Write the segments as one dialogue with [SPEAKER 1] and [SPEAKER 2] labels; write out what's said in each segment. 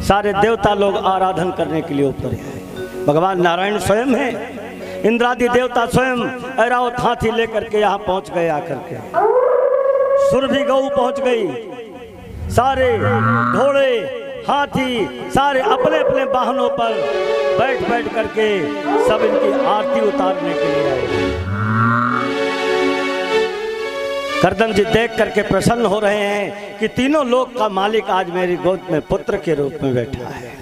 [SPEAKER 1] सारे देवता लोग आराधन करने के लिए उतरे हैं। भगवान नारायण स्वयं है, इंद्रादि देवता स्वयं ऐरावत हाथी लेकर के यहाँ पहुँच गए। आकर के सुरभि गौ पहुँच गई, सारे घोड़े हाथी सारे अपने अपने वाहनों पर बैठ बैठ करके सब इनकी आरती उतारने के लिए आए। करदम जी देख करके प्रसन्न हो रहे हैं कि तीनों लोक का मालिक आज मेरी गोद में पुत्र के रूप में बैठा है।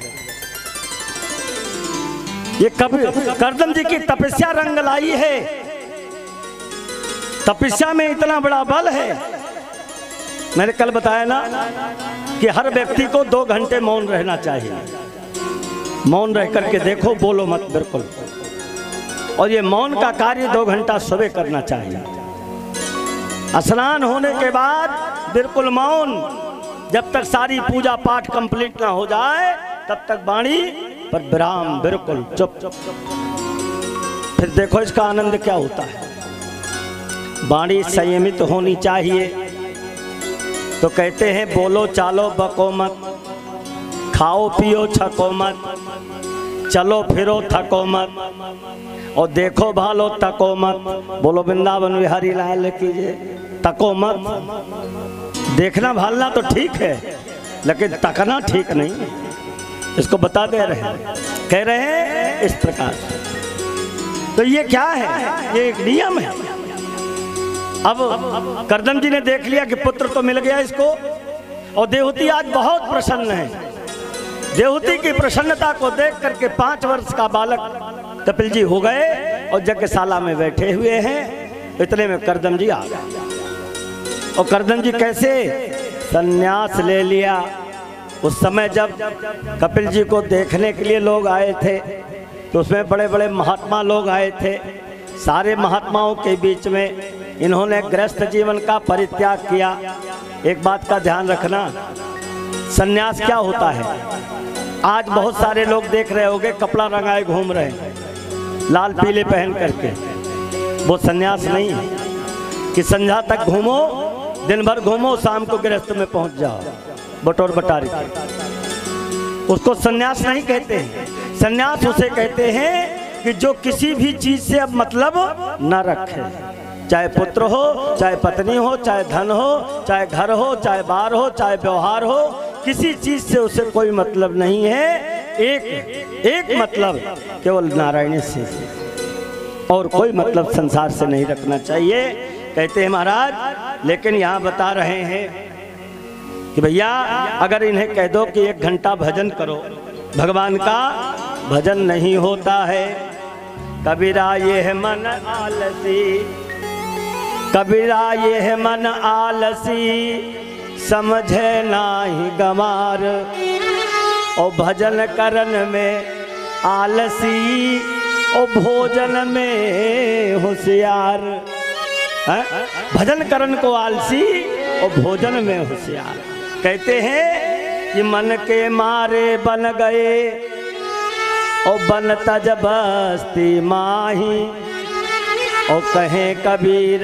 [SPEAKER 1] ये कभी करदम जी की तपस्या रंग लाई है। तपस्या में इतना बड़ा बल है। मैंने कल बताया ना कि हर व्यक्ति को 2 घंटे मौन रहना चाहिए। मौन रह करके देखो, बोलो मत बिल्कुल। और ये मौन का कार्य 2 घंटा सुबह करना चाहिए। स्नान होने के बाद बिल्कुल मौन, जब तक सारी पूजा पाठ कंप्लीट ना हो जाए तब तक वाणी पर विराम, बिल्कुल चुप। फिर देखो इसका आनंद क्या होता है। वाणी संयमित होनी चाहिए। तो कहते हैं बोलो चालो बको मत, खाओ पियो छको मत, चलो फिरो थको मत, और देखो भालो तको मत। बोलो वृंदावन बिहारी लाल कीजिए। तको मत, देखना भालना तो ठीक है लेकिन तकना ठीक नहीं। इसको बता दे रहे हैं, कह रहे हैं इस प्रकार। तो ये क्या है? ये एक नियम है। अब करदम जी ने देख लिया कि पुत्र तो मिल गया इसको, और देवहूति आज बहुत प्रसन्न है। देवहूति की प्रसन्नता को देख करके 5 वर्ष का बालक कपिल जी हो गए और यज्ञशाला में बैठे हुए हैं। इतने में करदम जी आ गए। और करदम जी कैसे? संन्यास ले लिया। उस समय जब कपिल जी को देखने के लिए लोग आए थे तो उसमें बड़े बड़े महात्मा लोग आए थे। सारे महात्माओं के बीच में इन्होंने गृहस्थ जीवन का परित्याग किया। एक बात का ध्यान रखना, संन्यास क्या होता है? आज बहुत सारे लोग देख रहे होंगे कपड़ा रंगाए घूम रहे हैं, लाल पीले पहन करके। वो संन्यास नहीं है कि संध्या तक घूमो, दिन भर घूमो, शाम को गृहस्थ में पहुंच जाओ बटोर बटारी। उसको संन्यास नहीं कहते हैं। संन्यास उसे कहते हैं कि जो किसी भी चीज से अब मतलब न रखे, चाहे पुत्र हो, चाहे पत्नी हो, चाहे धन हो, चाहे घर हो, चाहे बार हो, चाहे व्यवहार हो, किसी चीज से उसे कोई मतलब नहीं है। एक मतलब केवल नारायण से, और कोई मतलब संसार से नहीं रखना चाहिए, कहते हैं महाराज। लेकिन यहाँ बता रहे हैं कि भैया अगर इन्हें कह दो कि 1 घंटा भजन करो, भगवान का भजन नहीं होता है। कबीरा ये है मन आलसी, कबीरा ये है मन आलसी, समझे नाही गमार। और भजन करन में आलसी, और भोजन में होशियार। भजन करन को आलसी और भोजन में होशियार। कहते हैं कि मन के मारे बन गए, और बन तज बस्ती माही। और कहें कबीर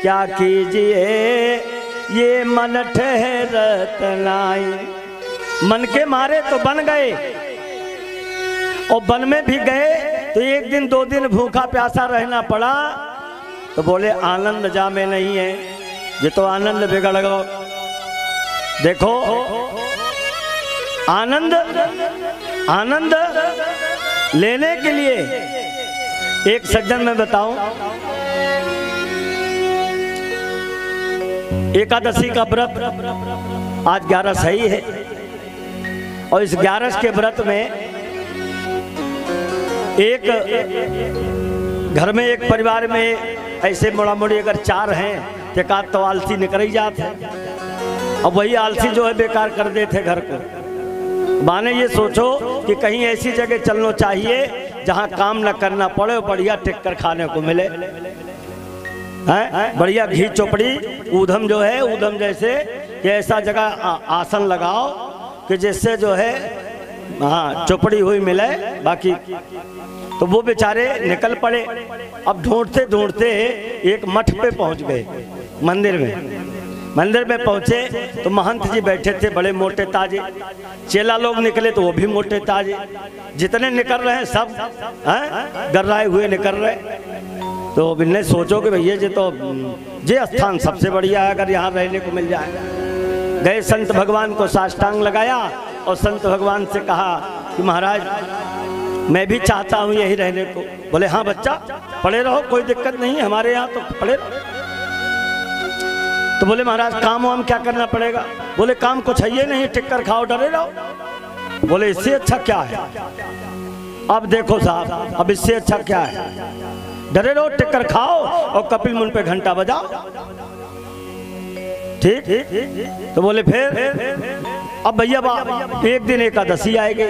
[SPEAKER 1] क्या कीजिए, ये मन ठहरत नाई। मन के मारे तो बन गए, और वन में भी गए तो 1 दिन 2 दिन भूखा प्यासा रहना पड़ा। तो बोले आनंद जामे नहीं है, ये तो आनंद बिगड़ गया। देखो आनंद लेने के लिए एक सज्जन मैं बताऊं, एकादशी का व्रत आज 11 सही है, और इस 11 के व्रत में एक घर में, एक परिवार में ऐसे मोड़ा मोड़ी अगर 4 हैं तो एकाध तो आलसी निकल ही जाते हैं। अब वही आलसी जो है बेकार कर देते घर को। माने ये सोचो कि कहीं ऐसी जगह चलना चाहिए जहाँ काम न करना पड़े, बढ़िया टिक कर खाने को मिले। बढ़िया घी चोपड़ी ऊधम जो है, ऊधम जैसे कि ऐसा जगह आसन लगाओ कि जिससे जो है हाँ चोपड़ी हुई मिले। बाकी तो वो बेचारे निकल पड़े। अब ढूंढते ढूंढते एक मठ पे पहुंच गए, मंदिर में। मंदिर में पहुंचे तो महंत जी बैठे थे, बड़े मोटे ताजे। चेला लोग निकले तो वो भी मोटे ताजे। जितने निकल रहे हैं सब गर्राए हुए निकल रहे। तो इन्हें सोचो कि भैया ये स्थान सबसे बढ़िया है, अगर यहाँ रहने को मिल जाए। गए संत भगवान को साष्टांग लगाया और संत भगवान से कहा कि महाराज मैं भी चाहता हूँ यही रहने को। बोले हाँ बच्चा पड़े रहो, कोई दिक्कत नहीं, हमारे यहाँ तो पड़े रहो। तो बोले महाराज काम वाम क्या करना पड़ेगा? बोले काम कुछ है नहीं, टिक्कर खाओ डरे रहो। बोले इससे अच्छा क्या है? अब देखो साहब, अब इससे अच्छा क्या है? डरे रहो, टिक्कर खाओ और कपिल मुनि पे घंटा बजाओ। ठीक। तो बोले फिर अब भैया एक दिन एकादशी आएगी।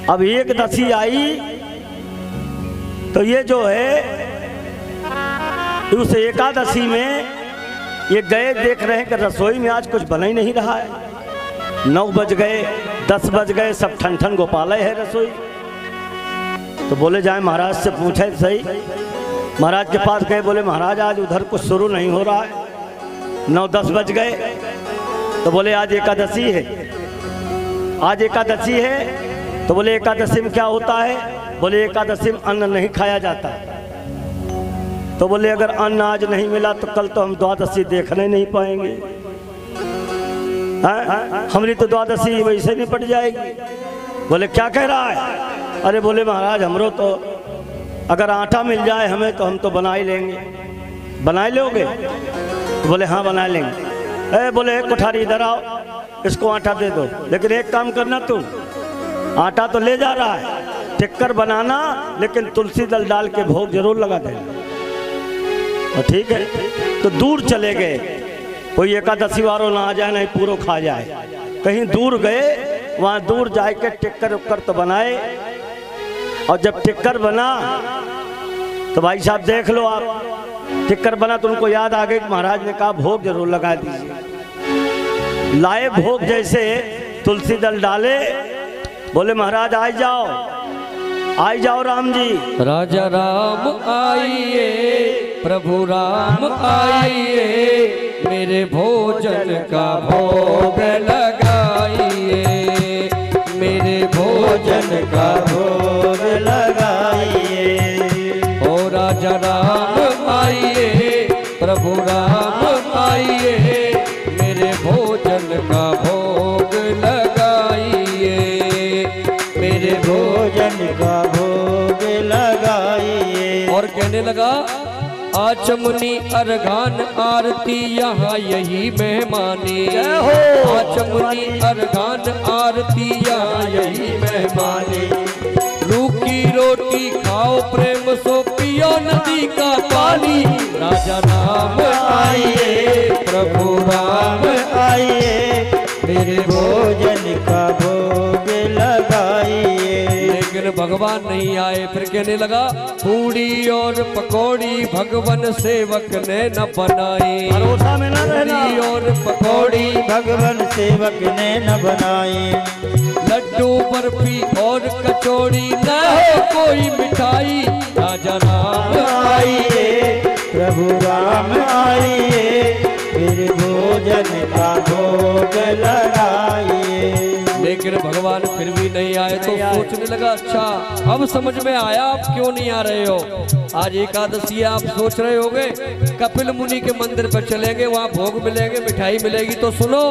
[SPEAKER 1] अब एकादशी आई तो ये जो है उस एकादशी में ये गए, देख रहे हैं कि रसोई में आज कुछ बना ही नहीं रहा है। 9 बज गए, 10 बज गए, सब ठन ठन गोपालय है रसोई। तो बोले जाए महाराज से पूछे सही। महाराज के पास गए, बोले महाराज आज उधर कुछ शुरू नहीं हो रहा है। 9-10 बज गए तो बोले आज एकादशी है, आज एकादशी है। तो बोले एकादशी में क्या होता है? बोले एकादशी में अन्न नहीं खाया जाता। तो बोले अगर अन्न आज नहीं मिला तो कल तो हम द्वादशी देखने नहीं पाएंगे। हमारी तो द्वादशी वैसे नहीं पड़ जाएगी। बोले क्या कह रहा है? अरे बोले महाराज हमरो तो अगर आटा मिल जाए हमें तो हम तो बना ही लेंगे। बना लोगे? तो बोले हाँ बना लेंगे। बोले एक कुठारी इधर आओ, इसको आटा दे दो, लेकिन एक काम करना तुम, आटा तो ले जा रहा है, टिक्कर बनाना लेकिन तुलसी दल डाल के भोग जरूर लगा देना। ठीक है। तो दूर चले गए, कोई एकादशी वालों ना आ जाए नहीं पूरा खा जाए। कहीं दूर गए, वहाँ दूर जाके टिक्कर उक्कर तो बनाए। और जब टिक्कर बना तो भाई साहब देख लो आप, टिक्कर बना तो उनको याद आ गई कि महाराज ने कहा भोग जरूर लगा दीजिए। लाए भोग, जैसे तुलसी दल डाले, बोले महाराज आ जाओ, आई जाओ राम जी।
[SPEAKER 2] राजा राम आइए, प्रभु राम आइए, मेरे भोजन का भोग लगाइए, मेरे भोजन का भोग लगाइए। ओ राजा राम आइए, प्रभु राम आइए, मेरे भोजन का भोग लगाइए, मेरे भोजन का भोग लगाइए। और कहने लगा आचमनी अर्घान आरती यहाँ यही मेहमानी, आचमनी अर्घान आरती यहाँ यही मेहमानी। रूखी रोटी खाओ प्रेम सो पियो नदी का पानी। राजा राम आइए, प्रभु राम आइए, मेरे भोजन का भोग लगाइए। लेकिन भगवान नहीं आए। फिर कहने लगा पूड़ी और पकौड़ी भगवान सेवक ने न बनाई,
[SPEAKER 1] भरोसा में न रहना।
[SPEAKER 2] पूड़ी और पकौड़ी
[SPEAKER 3] भगवान सेवक ने न बनाई।
[SPEAKER 2] लड्डू बर्फी और कचौड़ी न हो कोई मिठाई। राजा राम
[SPEAKER 3] आइए, प्रभु राम आइए, मेरे भोजन का भोग लगाइए।
[SPEAKER 2] लेकिन भगवान फिर भी नहीं आए तो सोचने लगा अच्छा अब समझ में आया आप क्यों नहीं आ रहे हो। आज एकादशी आप सोच रहे होगे कपिल मुनि के मंदिर पर चलेंगे, वहाँ भोग मिलेंगे, मिठाई मिलेगी। तो सुनो,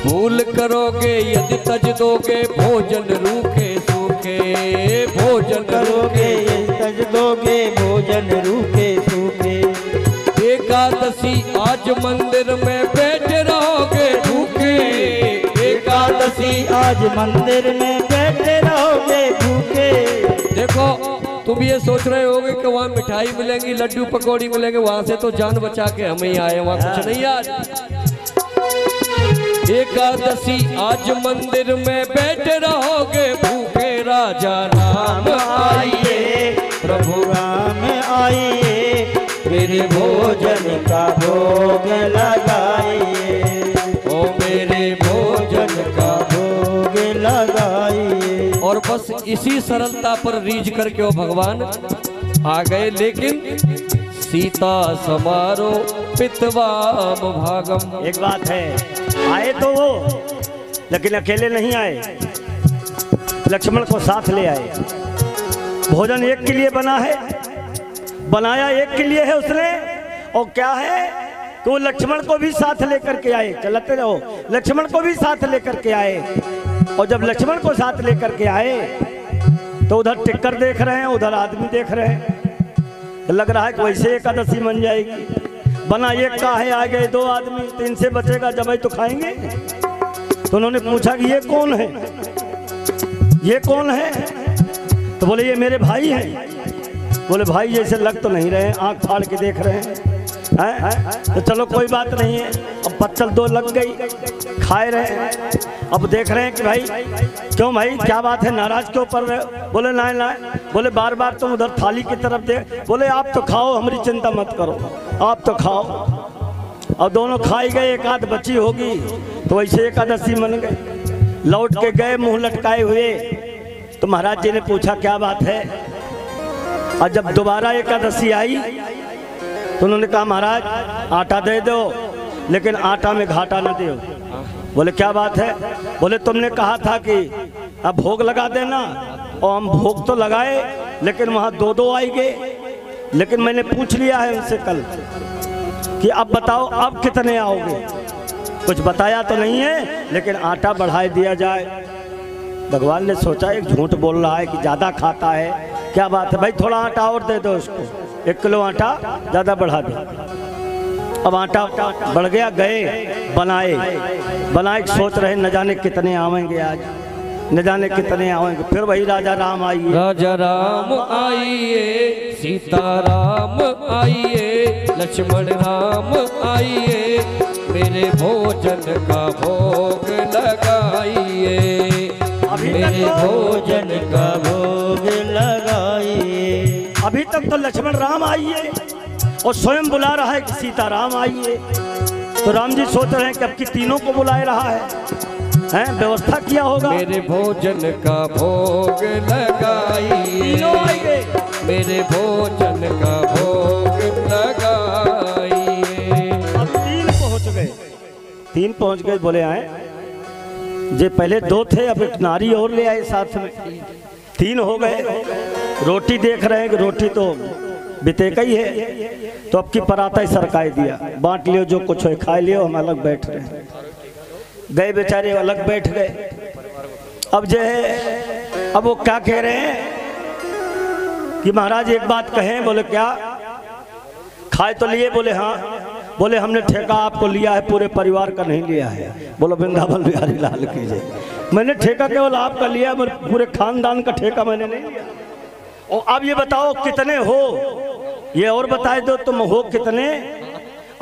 [SPEAKER 2] भूल करोगे यदि तज दोगे भोजन रूखे सूखे, भोजन
[SPEAKER 3] करोगे तज दोगे भोजन रूखे सूखे।
[SPEAKER 2] एकादशी आज मंदिर में बैठे रहोगे भूखे,
[SPEAKER 3] एकादशी आज मंदिर में बैठे रहोगे भूखे।
[SPEAKER 2] देखो तुम ये सोच रहे होगे कि वहाँ मिठाई मिलेंगी, लड्डू पकौड़ी मिलेंगे, वहाँ से तो जान बचा के हम ही आए, वहाँ कुछ नहीं। आज एकादशी आज मंदिर में बैठे रहोगे भूखे। राजा राम आइए,
[SPEAKER 3] प्रभु राम आइए, मेरे भोजन का भोग लगाइए।
[SPEAKER 2] ओ मेरे भोजन का
[SPEAKER 3] भोग लगाइए।
[SPEAKER 2] और बस इसी सरलता पर रीझ करके वो भगवान आ गए। लेकिन सीता समारो पितवाम भागम।
[SPEAKER 1] एक बात है, आए तो वो लेकिन अकेले नहीं आए, लक्ष्मण को साथ ले आए। भोजन एक के लिए बना है, बनाया एक के लिए है उसने, और क्या है कि वो लक्ष्मण को भी साथ लेकर के आए। चलते रहो, लक्ष्मण को भी साथ लेकर के आए। और जब लक्ष्मण को साथ लेकर के आए तो उधर टिक्कर देख रहे हैं, उधर आदमी देख रहे हैं। लग रहा है कि वैसे एकादशी बन जाएगी। बना एक का है, आ गए 2 आदमी, 3 से बचेगा जब ही तो खाएंगे। तो उन्होंने पूछा कि ये कौन है, ये कौन है? तो बोले ये मेरे भाई हैं। बोले भाई जैसे लग तो नहीं रहे, आंख फाड़ के देख रहे हैं। तो चलो कोई बात नहीं है। अब पत्तल 2 लग गई, खाए रहे हैं। अब देख रहे हैं कि भाई क्यों भाई क्या बात है, नाराज क्यों पड़ रहे हो? बोले ना ना, बोले बार बार तुम उधर थाली की तरफ दे। बोले आप तो खाओ, हमारी चिंता मत करो, आप तो खाओ। और दोनों खाई गए, एक आध बची होगी तो वैसे एकादशी मन गई। लौट के गए मुंह लटकाए हुए, तो महाराज जी ने पूछा क्या बात है। और जब दोबारा एकादशी आई तो उन्होंने कहा महाराज आटा दे दो, लेकिन आटा में घाटा न दो। बोले क्या बात है? बोले तुमने कहा था कि अब भोग लगा देना, और हम भोग तो लगाए लेकिन वहाँ 2-2 आई गए। लेकिन मैंने पूछ लिया है उनसे कल कि अब बताओ अब कितने आओगे। कुछ बताया तो नहीं है, लेकिन आटा बढ़ा दिया जाए। भगवान ने सोचा एक झूठ बोल रहा है कि ज़्यादा खाता है, क्या बात है भाई, थोड़ा आटा और दे दो उसको, 1 किलो आटा ज़्यादा बढ़ा दो। अब आटा बढ़ गया, गए बनाए सोच रहे न जाने कितने आवेंगे आज, न जाने कितने आवेंगे। फिर वही राजा राम आइए,
[SPEAKER 2] राजा राम आइए, सीता राम आइए, लक्ष्मण राम आइए, मेरे भोजन का भोग लगाइए, मेरे भोजन का भोग लगाइए।
[SPEAKER 1] अभी तक तो लक्ष्मण राम आइए और स्वयं बुला रहा है कि सीता राम आइए। तो राम जी सोच रहे हैं कि अब की तीनों को बुलाए रहा है, हैं व्यवस्था किया होगा।
[SPEAKER 2] मेरे भोजन का भोग लगाइए,
[SPEAKER 1] तीनों आएंगे,
[SPEAKER 2] मेरे भोजन का भोग लगाइए।
[SPEAKER 1] अब 3 पहुंच गए। बोले आए जे पहले 2 थे, अब एक नारी और ले आए साथ में, 3 हो गए। रोटी देख रहे हैं कि रोटी तो बितेका ही है, तो अब की पराता ही सरकाए दिया, बांट लियो जो कुछ है, खा लियो, हम अलग बैठ रहे हैं। गए बेचारे अलग बैठ गए। अब जो है, अब वो क्या कह रहे हैं कि महाराज एक बात कहें। बोले क्या? खाए तो लिए? बोले हाँ। बोले हमने ठेका आपको लिया है, पूरे परिवार का नहीं लिया है। बोलो वृंदावन बिहारी लाल की जय। मैंने ठेका केवल आपका लिया, पूरे खानदान का ठेका मैंने नहीं लिया। और अब ये बताओ कितने हो, ये और बताए दो तुम हो कितने,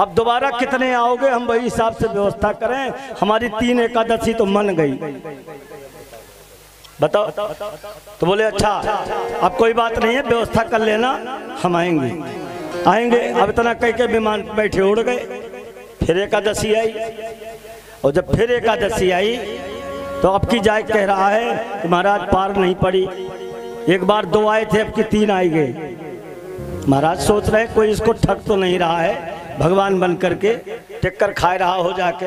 [SPEAKER 1] अब दोबारा कितने आओगे, हम वही हिसाब से व्यवस्था करें। हमारी 3 एकादशी तो मन गई, बताओ। तो बोले अच्छा अब कोई बात नहीं है, व्यवस्था कर लेना, हम आएंगे। अब इतना कह के विमान बैठे उड़ गए। फिर एकादशी आई, और जब फिर एकादशी आई तो अब की जाए कह रहा है कि महाराज पार नहीं पड़ी। एक बार 2 आए थे, अब की 3 आई गए। महाराज सोच रहे कोई इसको ठग तो नहीं रहा है, भगवान बन करके टिक्कर खाए रहा हो जाके।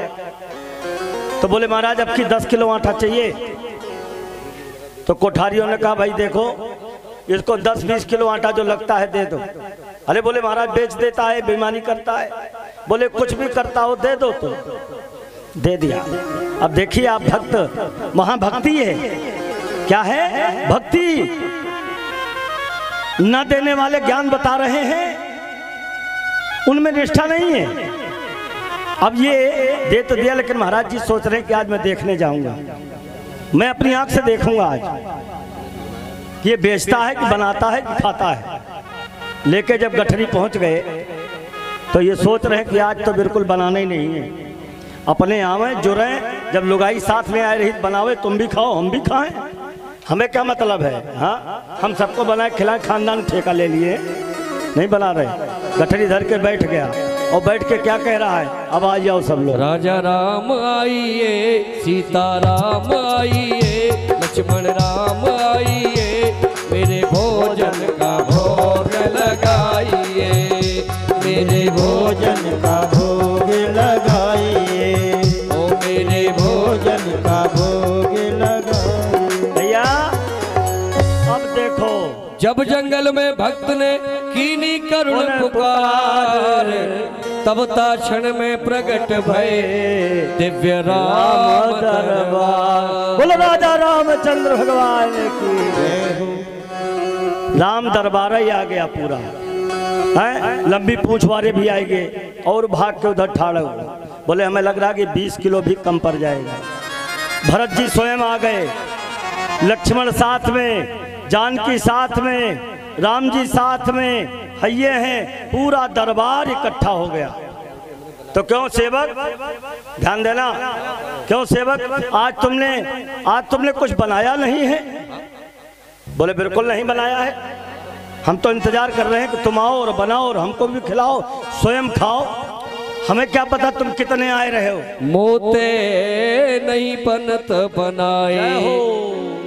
[SPEAKER 1] तो बोले महाराज अब की 10 किलो आटा चाहिए। तो कोठारियों ने कहा भाई देखो इसको 10-20 किलो आटा जो लगता है दे दो। अरे बोले महाराज बेच देता है, बेईमानी करता है। बोले कुछ भी करता हो दे दो। तो दे दिया। अब देखिए आप भक्त, वहां भक्ति है, क्या है? भक्ति। न देने वाले ज्ञान बता रहे हैं, उनमें निष्ठा नहीं है। अब ये दे तो दिया, लेकिन महाराज जी सोच रहे हैं कि आज मैं देखने जाऊंगा, मैं अपनी आंख से देखूंगा आज ये बेचता है कि बनाता है कि खाता है। लेके जब गठरी पहुंच गए तो ये सोच रहे हैं कि आज तो बिल्कुल बनाना ही नहीं है, अपने आवे जुड़े। जब लुगाई साथ में आए रही बनावे, तुम भी खाओ हम भी खाएं, हमें क्या मतलब है? हाँ, हम सबको बनाए खिलाए, खानदान ठेका ले लिए, नहीं बना रहे। गठरी धर के बैठ गया, और बैठ के क्या कह रहा है? अब आ जाओ सब लोग।
[SPEAKER 2] राजा राम आइए, सीता राम आइए, लक्ष्मण राम आइए, मेरे भोजन का भोग लगाइए, जब जंगल में भक्त ने कीनी करुण पुकार, तब ता क्षण में प्रकट भय दिव्य राम दरबार।
[SPEAKER 1] बोलो राजा रामचंद्र भगवान की जय हो। राम दरबार ही आ गया पूरा है, लंबी पूंछ वाले भी आएंगे और भाग के उधर ठाड़े हुए। बोले हमें लग रहा कि 20 किलो भी कम पड़ जाएगा। भरत जी स्वयं आ गए, लक्ष्मण साथ में, जानकी साथ में, राम जी साथ में, हइये हैं, पूरा दरबार इकट्ठा हो गया। तो क्यों सेवक, ध्यान देना, क्यों सेवक आज तुमने कुछ बनाया नहीं है? बोले बिल्कुल नहीं बनाया है, हम तो इंतजार कर रहे हैं कि तुम आओ और बनाओ और हमको भी खिलाओ, स्वयं खाओ। हमें क्या पता तुम कितने आए रहे हो।
[SPEAKER 2] मोते नहीं बनत बनाए,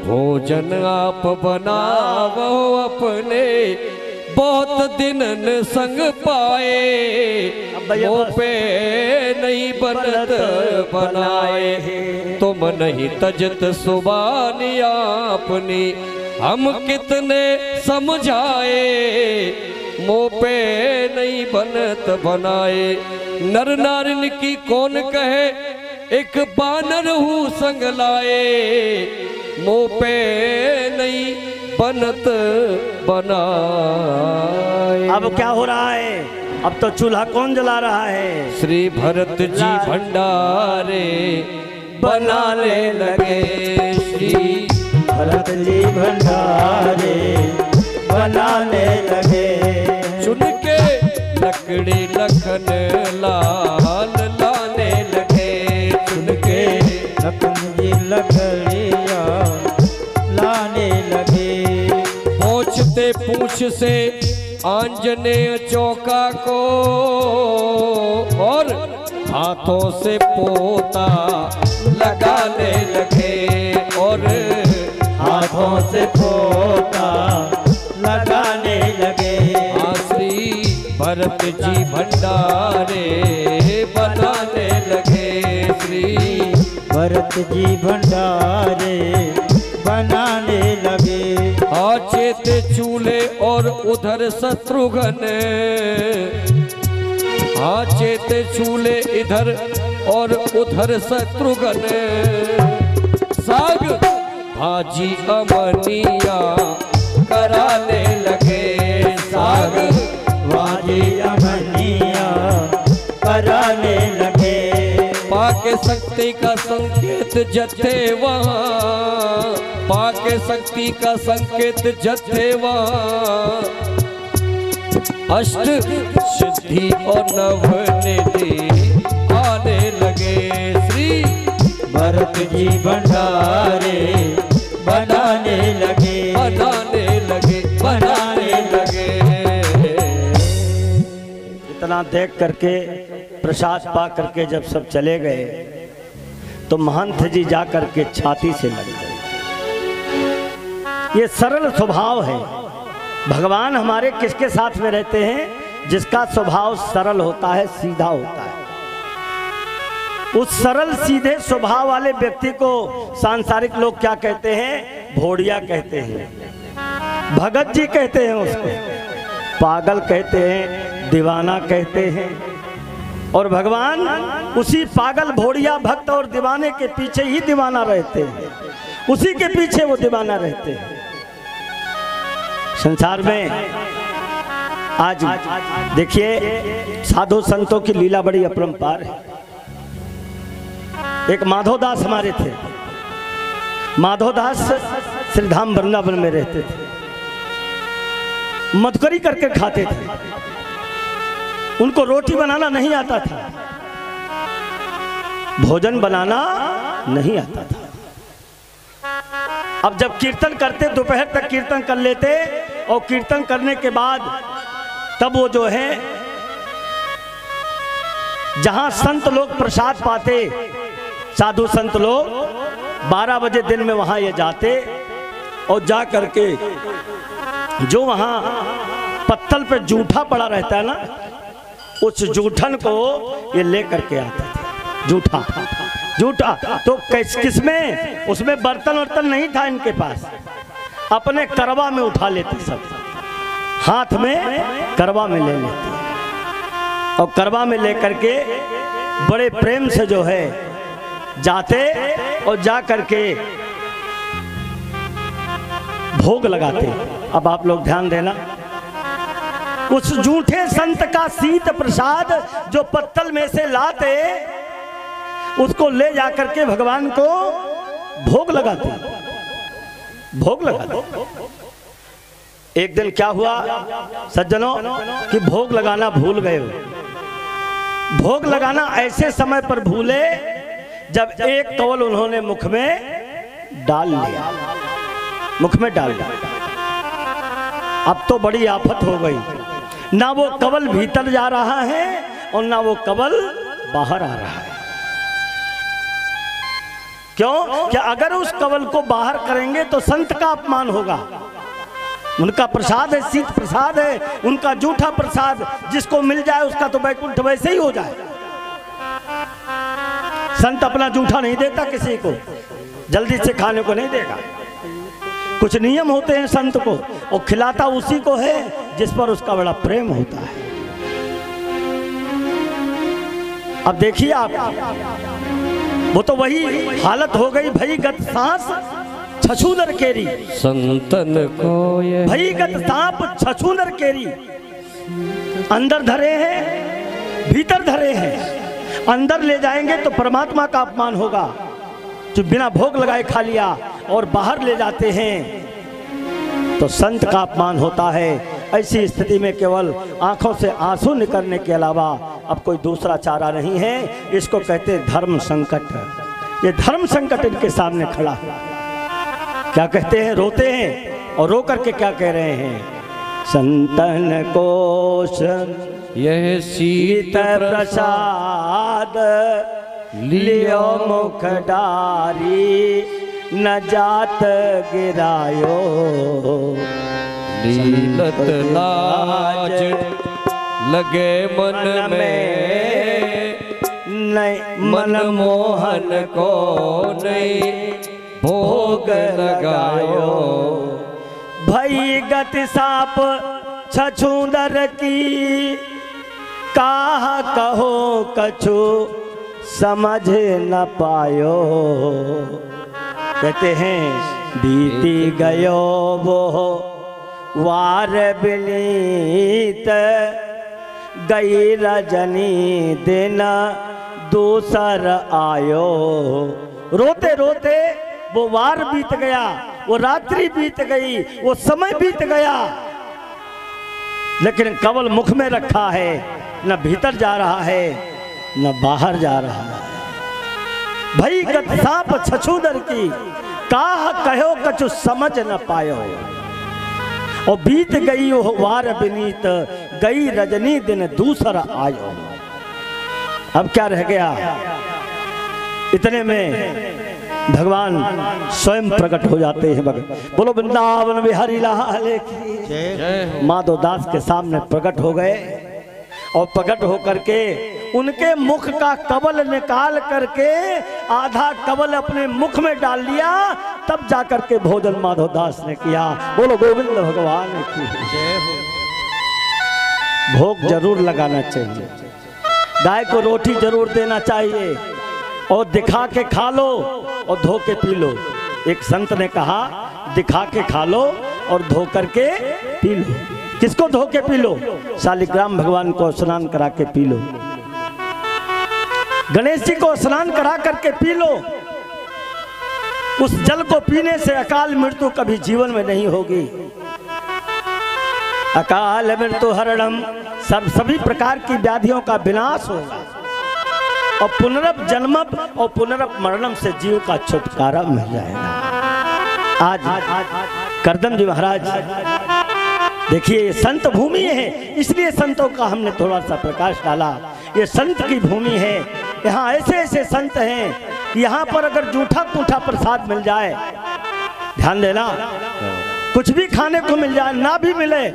[SPEAKER 2] भोजन आप बनावो अपने, बहुत दिनन संग पाए, मोपे नहीं बनत बनाए, तुम नहीं तजत सुबानी अपनी, हम कितने समझाए, मोपे नहीं बनत बनाए। नर नारिन की कौन कहे, एक बानर हूँ संग लाए, मोपे नहीं बनत बनाए।
[SPEAKER 1] अब क्या हो रहा है? अब तो चूल्हा कौन जला रहा है?
[SPEAKER 2] श्री भरत जी भंडारे बनाने लगे, श्री
[SPEAKER 3] भरत जी भंडारे बनाने लगे।
[SPEAKER 2] चुन के लकड़ी लखन लाल लाने लगे, चुन के
[SPEAKER 3] लखन जी लकड़ियाँ लाने लगे।
[SPEAKER 2] पहुँचते पूछ से आंजनेय चौका को, और हाथों से पोता लगाने लगे, और
[SPEAKER 3] हाथों से पोता लगाने लगे।
[SPEAKER 2] श्री भरत जी भंडारे बनाने लगे, श्री
[SPEAKER 3] भरत जी भंडारे बनाने लगे।
[SPEAKER 2] आचेते चूल्हे और उधर शत्रुघ्न, आचेते चूल्हे इधर और उधर शत्रुघ्न, साग भाजी अमनिया कराने लगे, साग
[SPEAKER 3] भाजी अमनिया कराने लगे।
[SPEAKER 2] पाके शक्ति का संकेत जथे वहाँ, पाके शक्ति का संकेत जथे वहाँ, अष्ट सिद्धि और नवनिधि आने लगे, श्री
[SPEAKER 3] भरत जी भंडारे बनाने लगे,
[SPEAKER 2] बनाने लगे, बनाने लगे।
[SPEAKER 1] इतना देख करके प्रसाद पा करके जब सब चले गए तो महंत जी जा करके छाती से लग गए। ये सरल स्वभाव है। भगवान हमारे किसके साथ में रहते हैं? जिसका स्वभाव सरल होता है, सीधा होता है। उस सरल सीधे स्वभाव वाले व्यक्ति को सांसारिक लोग क्या कहते हैं? भोड़िया कहते हैं, भगत जी कहते हैं, उसको पागल कहते हैं, दीवाना कहते हैं। और भगवान उसी पागल, भोड़िया, भक्त और दीवाने के पीछे ही दीवाना रहते हैं, उसी के पीछे वो दीवाना रहते हैं। संसार में आज देखिए साधु संतों की लीला बड़ी अपरंपार है। एक माधवदास हमारे थे, माधवदास श्रीधाम वृंदावन में रहते थे, मधुकरी करके खाते थे, उनको रोटी बनाना नहीं आता था, भोजन बनाना नहीं आता था। अब जब कीर्तन करते दोपहर तक कीर्तन कर लेते, और कीर्तन करने के बाद तब वो जो है जहां संत लोग प्रसाद पाते, साधु संत लोग 12 बजे दिन में वहां ये जाते और जा करके जो वहां पत्तल पे जूठा पड़ा रहता है ना, उस जूठन को ये ले करके आता था। जूठा जूठा तो किसमें? उसमें बर्तन वर्तन नहीं था इनके पास, अपने करवा में उठा लेते सब। हाथ में करवा में ले लेते हैं और करवा में लेकर के बड़े प्रेम से जो है जाते और जा करके भोग लगाते। अब आप लोग ध्यान देना, उस झूठे संत का शीत प्रसाद जो पत्तल में से लाते उसको ले जाकर के भगवान को भोग लगाते, भोग लगाते। एक दिन क्या हुआ सज्जनों कि भोग लगाना भूल गए। भोग लगाना ऐसे समय पर भूले जब एक कवल उन्होंने मुख में डाल लिया, मुख में डाल लिया। अब तो बड़ी आफत हो गई, ना वो कवल भीतर जा रहा है और ना वो कवल बाहर आ रहा है। क्यों? कि अगर उस कवल को बाहर करेंगे तो संत का अपमान होगा। उनका प्रसाद है, शीत प्रसाद है, उनका जूठा प्रसाद, जिसको मिल जाए उसका तो बैकुंठ वैसे ही हो जाए। संत अपना जूठा नहीं देता किसी को, जल्दी से खाने को नहीं देगा। कुछ नियम होते हैं संत को, और खिलाता उसी को है जिस पर उसका बड़ा प्रेम होता है। अब देखिए आप, वो तो वही हालत हो गई, भई गत सांस छछूंदर केरी,
[SPEAKER 2] संतन को
[SPEAKER 1] भई गत सांप छछूंदर केरी। अंदर धरे हैं, भीतर धरे हैं। अंदर ले जाएंगे तो परमात्मा का अपमान होगा, जो बिना भोग लगाए खा लिया, और बाहर ले जाते हैं तो संत का अपमान होता है। ऐसी स्थिति में केवल आंखों से आंसू निकलने के अलावा अब कोई दूसरा चारा नहीं है। इसको कहते हैं धर्म संकट। ये धर्म संकट इनके सामने खड़ा है। क्या कहते हैं? रोते हैं, और रो करके क्या कह रहे हैं? संतन कोश
[SPEAKER 2] यह शीत
[SPEAKER 1] प्रसाद लियो मुख डारी, न जात गिरायो
[SPEAKER 2] लीलत लाज लगे मन में,
[SPEAKER 1] नहीं
[SPEAKER 2] मन मोहन को नहीं भोग लगायो।
[SPEAKER 1] भई गति साप छछूंदर की, काहा कहो कछु समझ न पायो। कहते हैं बीती गयो वो वार बिनीत, गई रजनी दिन दूसर आयो। रोते रोते वो वार बीत गया, वो रात्रि बीत गई, वो समय बीत गया, लेकिन कवल मुख में रखा है, न भीतर जा रहा है न बाहर जा रहा है। भई गत सांप छछूंदर की, काह कहो कछु समझ न पायो। और बीत गई वो वार बिनीत, गई रजनी दिन दूसरा आयो। अब क्या रह गया? इतने में भगवान स्वयं प्रकट हो जाते हैं। बोलो वृंदावन बिहारी लाल की। माधव दास के सामने प्रकट हो गए, और प्रकट होकर के उनके मुख का कवल निकाल करके आधा कवल अपने मुख में डाल लिया, तब जाकर के भोजन माधव दास ने किया। बोलो गोविंद भगवान की। भोग जरूर लगाना चाहिए, गाय को रोटी जरूर देना चाहिए, और दिखा के खा लो और धो के पी लो। एक संत ने कहा दिखा के खा लो और धो करके पी लो। किसको धो के पी लो? शालिग्राम भगवान को स्नान करा के पी लो, गणेश जी को स्नान करा करके पी लो। उस जल को पीने से अकाल मृत्यु कभी जीवन में नहीं होगी। अकाल मृत्यु हरणम, सभी प्रकार की व्याधियों का विनाश होगा, और पुनरप जन्मप और पुनरप मरणम से जीव का छुटकारा मिल जाएगा। आज करदम जी महाराज देखिए, ये संत भूमि है, इसलिए संतों का हमने थोड़ा सा प्रकाश डाला। ये संत की भूमि है, यहाँ ऐसे ऐसे संत हैं, यहाँ पर अगर जूठा पूठा प्रसाद मिल जाए, ध्यान देना, कुछ भी खाने को मिल जाए, ना भी मिले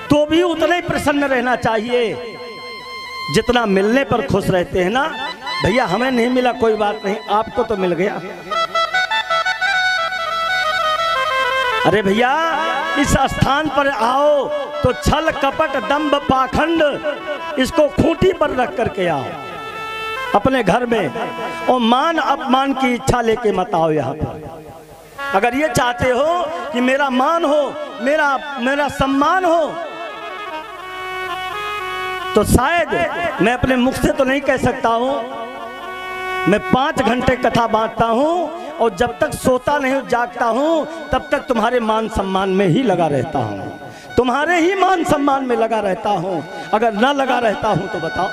[SPEAKER 1] तो भी उतना ही प्रसन्न रहना चाहिए जितना मिलने पर खुश रहते हैं ना। भैया हमें नहीं मिला कोई बात नहीं, आपको तो मिल गया। अरे भैया इस स्थान पर आओ तो छल कपट दंभ पाखंड इसको खूंटी पर रख करके आओ अपने घर में, और मान अपमान की इच्छा लेके मत आओ यहाँ पर। अगर ये चाहते हो कि मेरा मान हो, मेरा सम्मान हो, तो शायद मैं अपने मुख से तो नहीं कह सकता हूं, मैं 5 घंटे कथा बांटता हूं और जब तक सोता नहीं जागता हूं तब तक तुम्हारे मान सम्मान में ही लगा रहता हूं, तुम्हारे ही मान सम्मान में लगा रहता हूं। अगर ना लगा रहता हूं तो बताओ।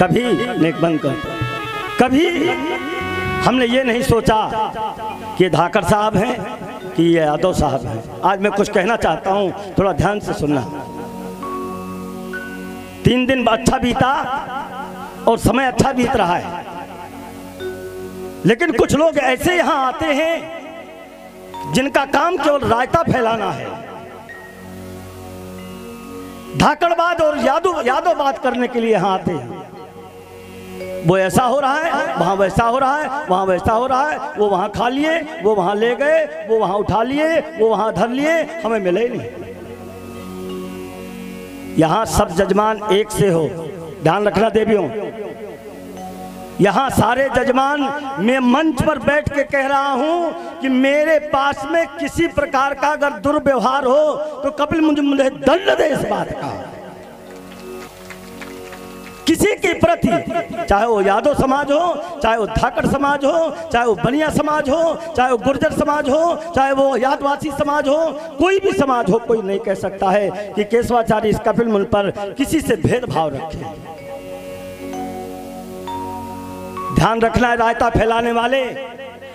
[SPEAKER 1] कभी नेक बनकर कभी हमने ये नहीं सोचा कि धाकड़ साहब हैं कि ये यादव साहब हैं। आज मैं कुछ कहना चाहता हूं, थोड़ा ध्यान से सुनना। 3 दिन अच्छा बीता और समय अच्छा बीत रहा है, लेकिन कुछ लोग ऐसे यहां आते हैं जिनका काम केवल रायता फैलाना है, धाकड़बाद और यादवबाद करने के लिए यहां आते हैं। वो ऐसा हो रहा है, वहां वैसा हो रहा है, वहां वैसा हो रहा है, वो वहां खा लिए, वो वहां ले गए, वो वहां उठा लिए, वो वहां धर लिए, हमें मिले नहीं। यहां सब जजमान एक से हो, ध्यान रखना देवियों। यहां सारे जजमान, मैं मंच पर बैठ के कह रहा हूं कि मेरे पास में किसी प्रकार का अगर दुर्व्यवहार हो तो कपिल मुझे दंड दे इस बात का। किसी के प्रति, चाहे वो यादव समाज हो, चाहे वो धाकड़ समाज हो, चाहे वो बनिया समाज हो, चाहे वो गुर्जर समाज हो, चाहे वो यादवासी समाज हो, कोई भी समाज हो, कोई नहीं कह सकता है कि केशवाचार्य इस कपिल मुनि पर किसी से भेदभाव रखे। ध्यान रखना है रायता फैलाने वाले,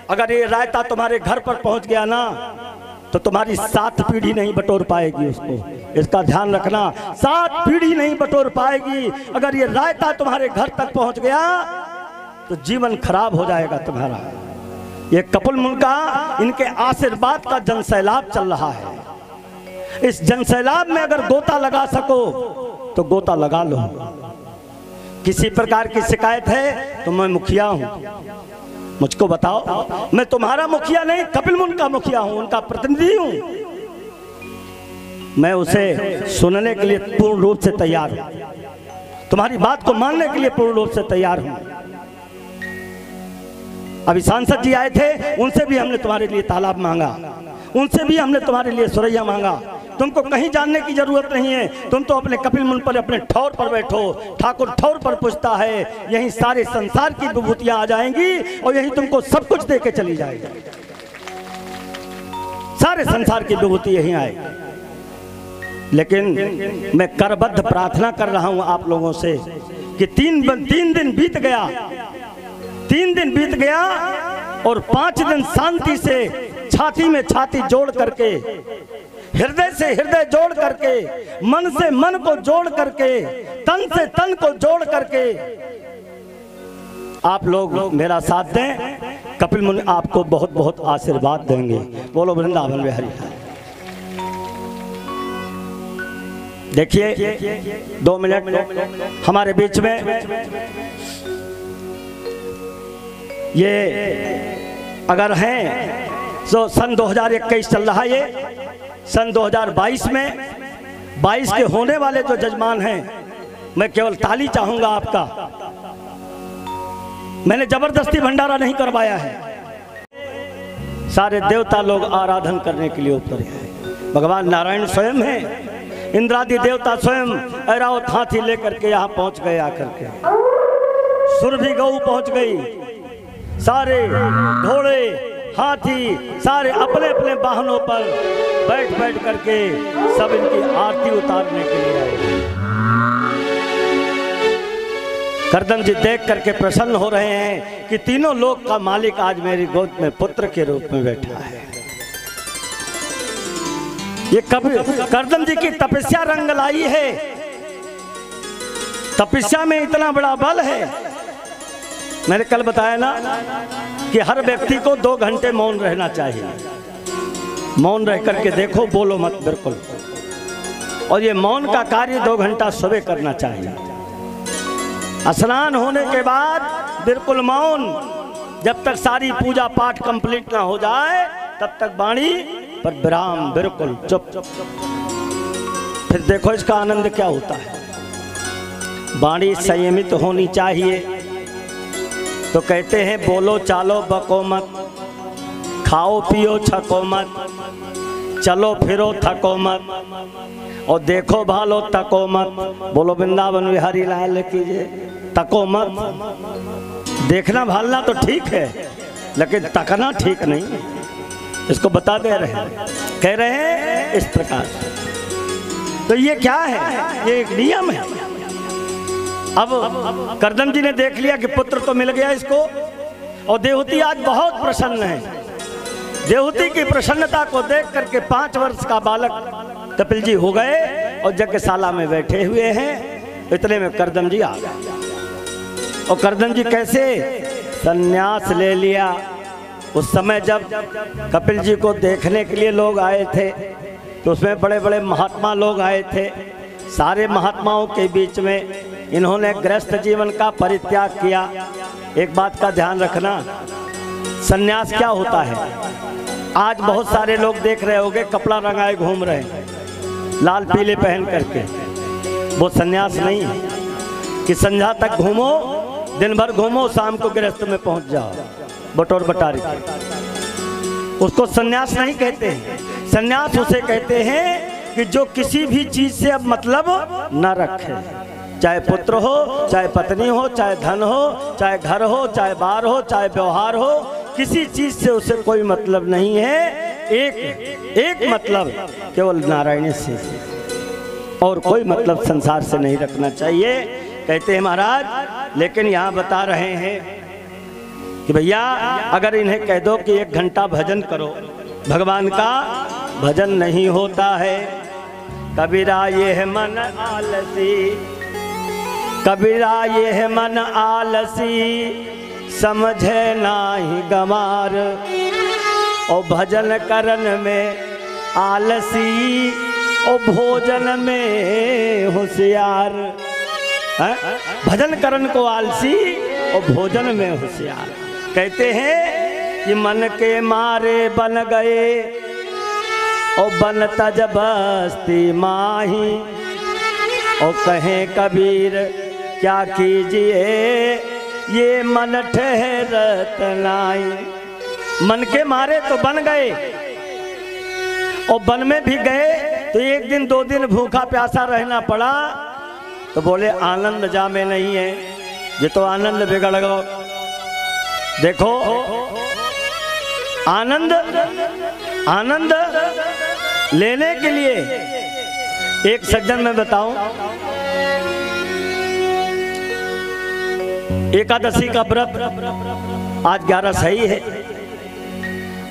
[SPEAKER 1] अगर ये रायता तुम्हारे घर पर पहुंच गया ना तो तुम्हारी 7 पीढ़ी नहीं बटोर पाएगी उसको, इसका ध्यान रखना। 7 पीढ़ी नहीं बटोर पाएगी। अगर ये रायता तुम्हारे घर तक पहुंच गया तो जीवन खराब हो जाएगा तुम्हारा। ये कपिल मुनि का, इनके आशीर्वाद का जनसैलाब चल रहा है। इस जनसैलाब में अगर गोता लगा सको तो गोता लगा लो। किसी प्रकार की शिकायत है तो मैं मुखिया हूं, मुझको बताओ। मैं तुम्हारा मुखिया नहीं, कपिल मुनि का मुखिया हूं, उनका प्रतिनिधि हूं। मैं उसे सुनने के लिए पूर्ण रूप से तैयार हूं, तुम्हारी बात को मानने के लिए पूर्ण रूप से तैयार हूं। अभी सांसद जी आए थे, उनसे भी हमने तुम्हारे लिए तालाब मांगा, उनसे भी हमने तुम्हारे लिए सुरैया मांगा। तुमको कहीं जानने की जरूरत नहीं है, तुम तो अपने कपिल मुनि पर, अपने ठौर पर बैठो। ठाकुर ठौर पर पूछता है, यही सारे संसार की विभूतियां आ जाएंगी और यही तुमको सब कुछ दे के चली जाएगी। सारे संसार की विभूति यही आएगी। लेकिन मैं करबद्ध प्रार्थना कर रहा हूं आप लोगों से कि 3 दिन बीत गया, 3 दिन बीत गया और 5 दिन शांति से छाती में छाती जोड़ करके, हृदय से हृदय जोड़ करके, मन से मन को जोड़ करके, तन से तन को जोड़ करके आप लोग मेरा साथ दें। कपिल मुनि आपको बहुत बहुत आशीर्वाद देंगे। बोलो वृंदावन बिहारी। देखिए 2 मिनट हमारे बीच में ये अगर हैं तो सन 2021 चल रहा है, ये सन 2022 में 22 के होने वाले जो जजमान हैं, मैं केवल ताली चाहूंगा आपका। मैंने जबरदस्ती भंडारा नहीं करवाया है, सारे देवता लोग आराधन करने के लिए उतरे हैं। भगवान नारायण स्वयं हैं, इंद्रादि देवता स्वयं ऐरावत हाथी लेकर के यहाँ पहुंच गए। आकर के सुरभि गौ पहुंच गई, सारे घोड़े हाथी सारे अपने अपने वाहनों पर बैठ बैठ करके सब इनकी आरती उतारने के लिए आए। करदम जी देख करके प्रसन्न हो रहे हैं कि तीनों लोक का मालिक आज मेरी गोद में पुत्र के रूप में बैठा है। ये करदम जी की तपस्या रंग लाई है। तपस्या में इतना बड़ा बल है। मैंने कल बताया ना कि हर व्यक्ति को 2 घंटे मौन रहना चाहिए। मौन रह करके देखो, बोलो मत बिल्कुल। और ये मौन का कार्य 2 घंटा सुबह करना चाहिए। स्नान होने के बाद बिल्कुल मौन, जब तक सारी पूजा पाठ कंप्लीट ना हो जाए तब तक वाणी पर विराम, बिल्कुल चुप। फिर देखो इसका आनंद क्या होता है। वाणी संयमित होनी चाहिए। तो कहते हैं बोलो चालो बको मत, खाओ पियो छको मत, चलो फिरो थको मत, और देखो भालो तको मत। बोलो वृंदावन बिहारी लाल कीजिए। तको मत, देखना भालना तो ठीक है, लेकिन तकना ठीक नहीं। इसको बता दे रहे हैं, कह रहे हैं इस प्रकार। तो ये क्या है? ये एक नियम है। अब करदम जी ने देख लिया कि पुत्र तो मिल गया इसको, और देवहूति आज बहुत प्रसन्न है। देवहूति की प्रसन्नता को देख करके 5 वर्ष का बालक कपिल जी हो गए और यज्ञशाला में बैठे हुए हैं। इतने में करदम जी आ गए। और करदम जी कैसे? संन्यास ले लिया। उस समय जब कपिल जी को देखने के लिए लोग आए थे तो उसमें बड़े बड़े महात्मा लोग आए थे। सारे महात्माओं के बीच में इन्होंने गृहस्थ जीवन का परित्याग किया। एक बात का ध्यान रखना, संन्यास क्या होता है? आज बहुत सारे लोग देख रहे होंगे कपड़ा रंगाए घूम रहे हैं, लाल पीले पहन करके। वो संन्यास नहीं है कि संध्या तक घूमो, दिन भर घूमो, शाम को गृहस्थ में पहुंच जाओ बटोर बटारी। उसको संन्यास नहीं कहते हैं। संन्यास उसे कहते हैं कि जो किसी भी चीज से अब मतलब न रखे, चाहे पुत्र हो, चाहे पत्नी हो, चाहे धन हो, चाहे घर हो, चाहे बार हो, चाहे व्यवहार हो, किसी चीज से उसे कोई मतलब नहीं है। एक मतलब केवल नारायण से, और कोई मतलब संसार से नहीं रखना चाहिए। कहते हैं महाराज, लेकिन यहाँ बता रहे हैं कि भैया अगर इन्हें कह दो कि 1 घंटा भजन करो, भगवान का भजन नहीं होता है। कबीरा ये है मन आलसी, कबीरा ये है मन आलसी, समझे नाही गमार। और भजन करन में आलसी, और भोजन में होशियार। भजन करन को आलसी और भोजन में होशियार। कहते हैं कि मन के मारे बन गए, और बन तज बस्ती माही। और कहें कबीर क्या कीजिए, ये मन ठहरत नाई। मन के मारे तो बन गए, और वन में भी गए तो 1 दिन 2 दिन भूखा प्यासा रहना पड़ा। तो बोले आनंद जा में नहीं है, ये तो आनंद बिगड़ गया। देखो आनंद, आनंद लेने के लिए एक सज्जन मैं बताऊं, एकादशी का व्रत आज 11 सही है,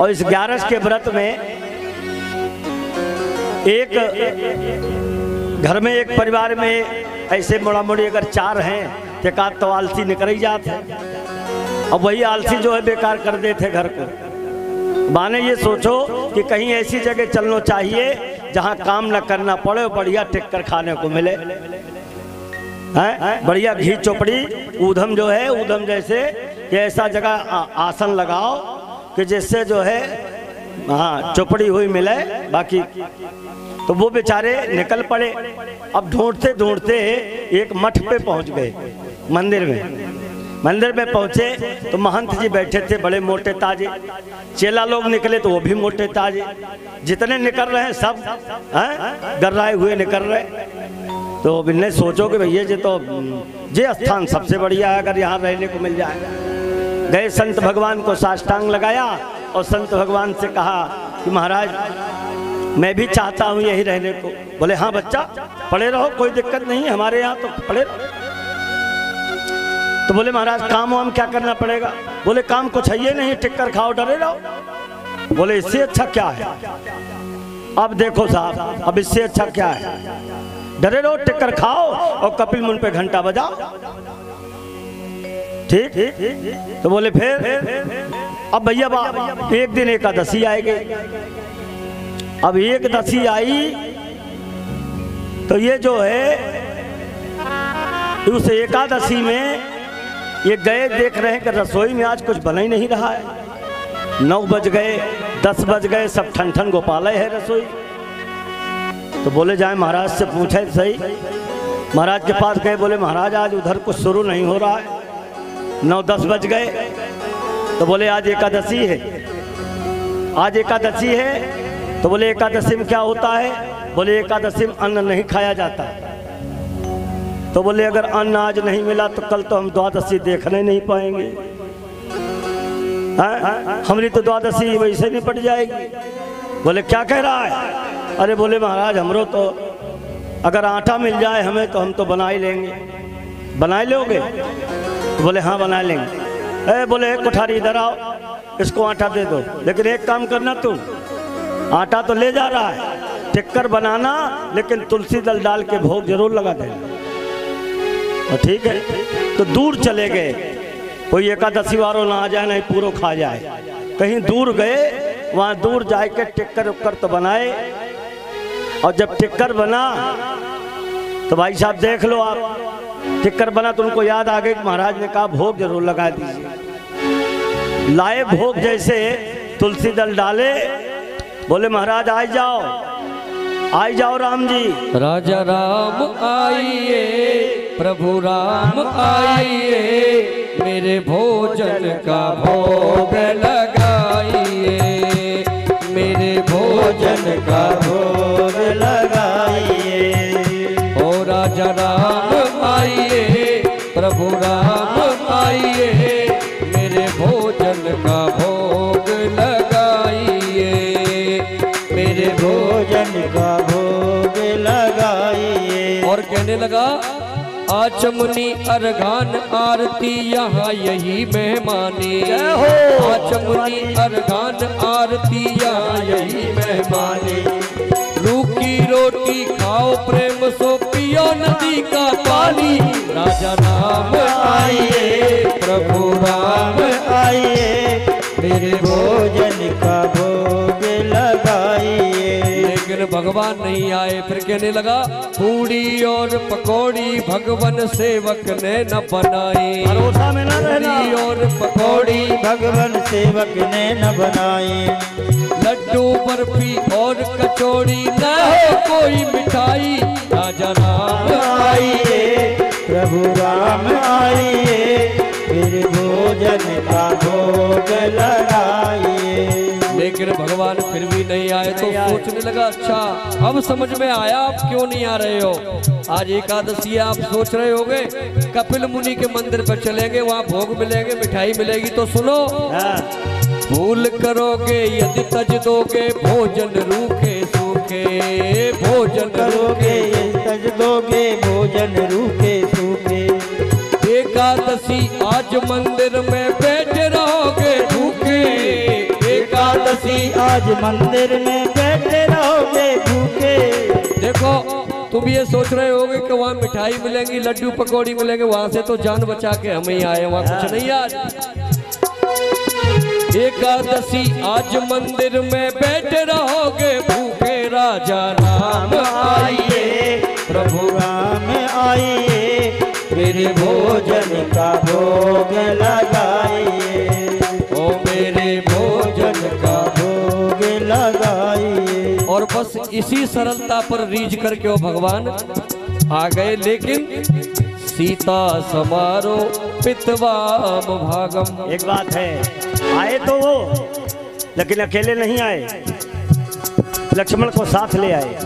[SPEAKER 1] और इस 11 के व्रत में एक घर में, एक परिवार में ऐसे मोड़ा मोड़ी अगर 4 हैं तो एक आध तो आलसी निकल ही जाते हैं। अब वही आलसी जो है बेकार कर देते घर को। माने ये सोचो कि कहीं ऐसी जगह चलना चाहिए जहां काम न करना पड़े, बढ़िया टिक कर खाने को मिले, है बढ़िया घी चोपड़ी ऊधम जो है, ऊधम जैसे कि ऐसा जगह आसन लगाओ कि जिससे जो है हाँ चोपड़ी हुई मिले। बाकी तो वो बेचारे निकल पड़े। अब ढूंढते ढूंढते एक मठ पे पहुंच गए, मंदिर में पहुंचे तो महंत जी बैठे थे, बड़े मोटे ताजे। चेला लोग निकले तो वो भी मोटे ताजे। जितने निकल रहे हैं सब गर्राए हुए निकल रहे। तो इन्हें सोचो कि भैया जी तो ये स्थान सबसे बढ़िया है, अगर यहाँ रहने को मिल जाए। गए संत भगवान को साष्टांग लगाया और संत भगवान से कहा कि महाराज मैं भी चाहता हूँ यही रहने को। बोले हाँ बच्चा पड़े रहो, कोई दिक्कत नहीं है, हमारे यहाँ तो पड़े रहो। तो बोले महाराज काम वाम क्या करना पड़ेगा? बोले काम कुछ है नहीं, टिक कर खाओ, डरे रहो। बोले इससे अच्छा क्या है? अब देखो साहब, अब इससे अच्छा क्या है? डरे रहो, टिक कर खाओ और कपिल मुनि पे घंटा बजाओ। ठीक। तो बोले फिर अब भैया एक दिन एकादशी आएगी। अब एकादशी आई तो ये जो है उस एकादशी में ये गए, देख रहे हैं कि रसोई में आज कुछ बना ही नहीं रहा है। 9 बज गए, 10 बज गए, सब ठन ठन गोपाल है रसोई। तो बोले जाए महाराज से पूछे सही। महाराज के पास गए, बोले महाराज आज उधर कुछ शुरू नहीं हो रहा है, 9-10 बज गए। तो बोले आज एकादशी है, आज एकादशी है। तो बोले एकादशी में क्या होता है? बोले एकादशी में अन्न नहीं खाया जाता। तो बोले अगर अन्न आज नहीं मिला तो कल तो हम द्वादशी देखने नहीं पाएंगे, हमारी तो द्वादशी वैसे नहीं पड़ जाएगी। बोले क्या कह रहा है? अरे बोले महाराज हमरो तो अगर आटा मिल जाए हमें तो हम तो बना ही लेंगे। बना ही लोगे? तो बोले हाँ बना लेंगे। बोले कोठारी इधर आओ, इसको आटा दे दो, लेकिन एक काम करना तुम, आटा तो ले जा रहा है, टिक्कर बनाना लेकिन तुलसी दल डाल के भोग जरूर लगा देना। तो ठीक है। तो दूर चले गए, कोई एकादशी वारों ना आ जाए नहीं पूरा खा जाए। कहीं दूर गए, वहाँ दूर जाके टिक्कर उक्कर तो बनाए। और जब टिक्कर बना तो भाई साहब देख लो आप, टिक्कर बना तो उनको याद आ गई, महाराज ने कहा भोग जरूर लगा दीजिए। लाए भोग, जैसे तुलसी दल डाले, बोले महाराज आई जाओ, आई जाओ राम जी।
[SPEAKER 2] राजा राम आइए, प्रभु राम आइए, मेरे भोजन का भोग लगाइए, मेरे भोजन का भोग लगाइए। ओ राजा राम आइए, प्रभु राम आइए, मेरे भोजन का भोग लगाइए, मेरे भोजन का भोग लगाइए। और कहने लगा आचमनी अर्घान आरती यहाँ यही मेहमानी, आचमनी अर्घान आरती यहाँ यही मेहमानी। रूखी रोटी खाओ प्रेम सो पियो नदी का पानी। राजा राम आइए, प्रभु राम आइए, मेरे भोजन का भोग लगाइए। लेकिन भगवान नहीं आए। फिर कहने लगा पूड़ी और पकौड़ी भगवान सेवक ने न बनाई,
[SPEAKER 1] भरोसा में न रहना।
[SPEAKER 2] पूड़ी और पकौड़ी
[SPEAKER 3] भगवान सेवक ने न बनाई।
[SPEAKER 2] लड्डू बर्फी और कचौड़ी न हो कोई मिठाई। राजा राम
[SPEAKER 3] आइए, प्रभु राम आइए, मेरे भोजन का भोग लगाइए।
[SPEAKER 2] लेकिन भगवान फिर भी नहीं आए। तो सोचने लगा अच्छा अब समझ में आया आप क्यों नहीं आ रहे हो। आज एकादशी आप सोच रहे होगे कपिल मुनि के मंदिर पर चलेंगे, वहाँ भोग मिलेंगे, मिठाई मिलेगी। तो सुनो, भूल करोगे यदि तज दोगे भोजन रूखे सूखे, भोजन
[SPEAKER 3] करोगे तज दोगे भोजन रूखे सूखे।
[SPEAKER 2] एकादशी आज मंदिर में बैठे रहोगे भूखे,
[SPEAKER 3] एकादशी आज मंदिर में बैठे रहोगे भूखे।
[SPEAKER 2] देखो तुम ये सोच रहे होगे कि वहाँ मिठाई मिलेंगी, लड्डू पकौड़ी मिलेंगे, वहाँ से तो जान बचा के हम ही आए, वहाँ कुछ नहीं। आज एकादशी आज मंदिर में बैठे रहोगे भूखे। राजा राम आइए,
[SPEAKER 3] प्रभु राम आइए, मेरे भोजन का भोग लगाइए।
[SPEAKER 2] ओ मेरे भोजन का
[SPEAKER 3] भोग लगाइए।
[SPEAKER 2] और बस इसी सरलता पर रीझ करके वो भगवान आ गए। लेकिन सीता समारो पितवाम भागम।
[SPEAKER 1] एक बात है, आए तो वो लेकिन अकेले नहीं आए, लक्ष्मण को साथ ले आए।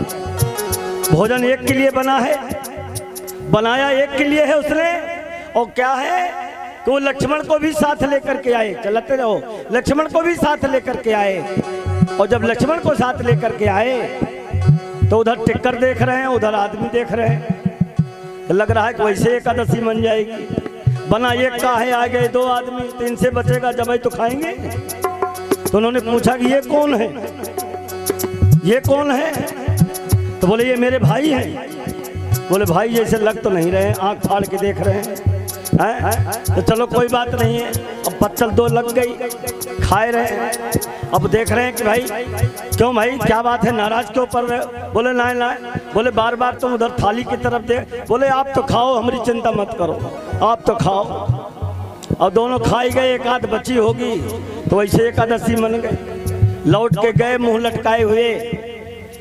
[SPEAKER 1] भोजन एक के लिए बना है, बनाया एक के लिए है उसने। और क्या है कि वो लक्ष्मण को भी साथ लेकर के आए। चलते रहो, लक्ष्मण को भी साथ लेकर के आए। और जब लक्ष्मण को साथ लेकर के आए तो उधर टिक्कर देख रहे हैं, उधर आदमी देख रहे हैं। लग रहा है कि वैसे एकादशी बन जाएगी। बना एक का है, आ गए 2 आदमी, 3 से बचेगा जब तो खाएंगे। तो उन्होंने पूछा कि ये कौन है, ये कौन है? तो बोले ये मेरे भाई हैं। बोले भाई जैसे लग तो नहीं रहे, आंख फाड़ के देख रहे हैं। तो चलो कोई बात नहीं है। अब पत्तल 2 लग गई, खाए रहे। अब देख रहे हैं कि भाई क्यों भाई क्या बात है, नाराज क्यों पड़ रहे हो? बोले ना ना, बोले बार बार तुम उधर थाली की तरफ देख। बोले आप तो खाओ, हमारी चिंता मत करो, आप तो खाओ। और दोनों खाई गए, एक आध बची होगी तो वैसे एकादशी मन गई। लौट के गए मुंह लटकाए हुए।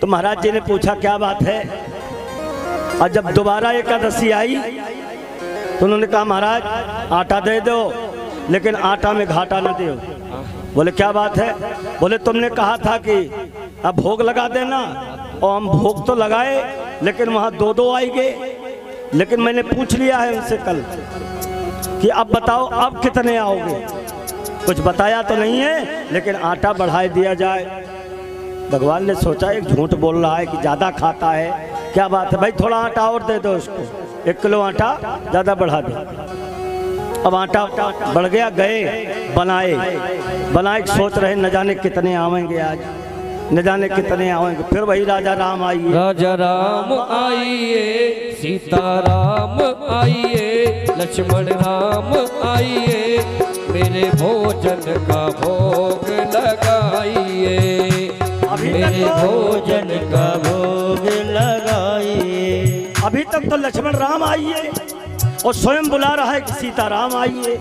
[SPEAKER 1] तो महाराज जी ने पूछा क्या बात है। और जब दोबारा एकादशी आई तो उन्होंने कहा महाराज आटा दे दो, लेकिन आटा में घाटा न दो। बोले क्या बात है। बोले तुमने कहा था कि अब भोग लगा देना, और हम भोग तो लगाए लेकिन वहाँ दो दो आई गए। लेकिन मैंने पूछ लिया है उनसे कल कि अब बताओ अब कितने आओगे। कुछ बताया तो नहीं है, लेकिन आटा बढ़ा दिया जाए। भगवान ने सोचा एक झूठ बोल रहा है कि ज़्यादा खाता है, क्या बात है भाई, थोड़ा आटा और दे दो उसको, 1 किलो आटा ज़्यादा बढ़ा दो। अब आटा बढ़ गया, गए बनाए सोच रहे न जाने कितने आवेंगे आज, न जाने कितने आवेंगे। फिर वही राजा राम आइए,
[SPEAKER 2] राजा राम आइए, सीता राम आइए, लक्ष्मण राम आइए, मेरे भोजन का भोग लगाइए, मेरे भोजन का भोग लगाइए।
[SPEAKER 1] अभी तक तो लक्ष्मण राम आइए और स्वयं बुला रहा है कि सीता राम आइए।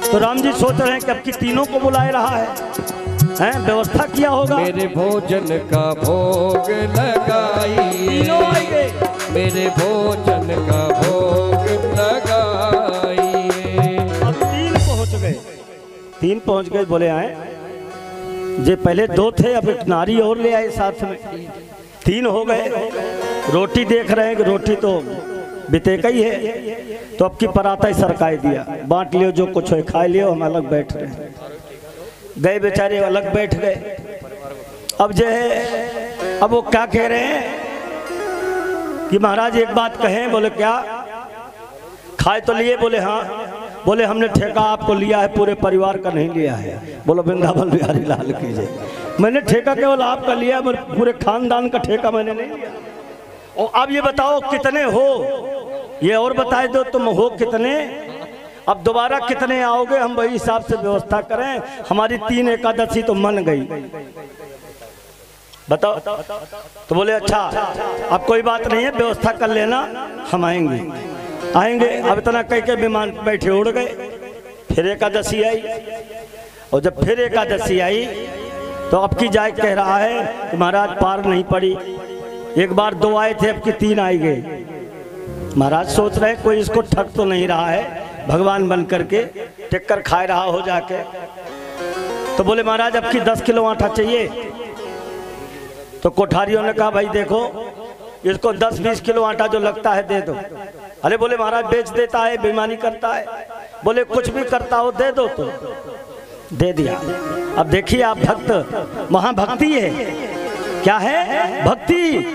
[SPEAKER 1] तो राम जी सोच रहे हैं कि अब की तीनों को बुला रहा है, व्यवस्था किया होगा।
[SPEAKER 2] मेरे भोजन का भोग लगाइए,
[SPEAKER 1] तीनों आएंगे,
[SPEAKER 2] मेरे भोजन का भोग लगाइए।
[SPEAKER 1] अब 3 पहुंच गए। बोले आए जे पहले 2 थे, अब एक नारी और ले आए साथ में, 3 हो गए। रोटी देख रहे हैं कि रोटी तो बितेका ही है, तो अब की पराता ही सरकाई दिया, बांट लियो जो कुछ हो खा लियो, हम अलग बैठ रहे हैं। गए बेचारे अलग बैठ गए। अब जो है अब वो क्या कह रहे हैं कि महाराज एक बात कहें। बोले क्या, खाए तो लिए। बोले हाँ। बोले हमने ठेका आपको लिया है, पूरे परिवार का नहीं लिया है। बोलो वृंदावन बिहारी लाल की जय। मैंने ठेका केवल आपका लिया, पूरे खानदान का ठेका मैंने नहीं लिया। और अब ये बताओ कितने हो, ये और बताए दो तुम हो कितने, अब दोबारा कितने आओगे, हम वही हिसाब से व्यवस्था करें। हमारी 3 एकादशी तो मन गई, बताओ। तो बोले अच्छा अब कोई बात नहीं है, व्यवस्था कर लेना, हम आएंगे। अब इतना कह के विमान बैठे उड़ गए। फिर एकादशी आई, और जब फिर एकादशी आई तो अब की जाए कह रहा है कि महाराज पार नहीं पड़ी। एक बार 2 आए थे, अब की 3 आई गए। महाराज सोच रहे कोई इसको ठग तो नहीं रहा है, भगवान बन करके टिक कर खाए रहा हो जाके। तो बोले महाराज अब की 10 किलो आटा चाहिए। तो कोठारियों ने कहा भाई देखो इसको 10-20 किलो आटा जो लगता है दे दो। अरे बोले महाराज बेच देता है, बेईमानी करता है। बोले कुछ भी करता हो दे दो। तो दे दिया। अब देखिए आप भक्त, महाभक्ति है, क्या है भक्ति।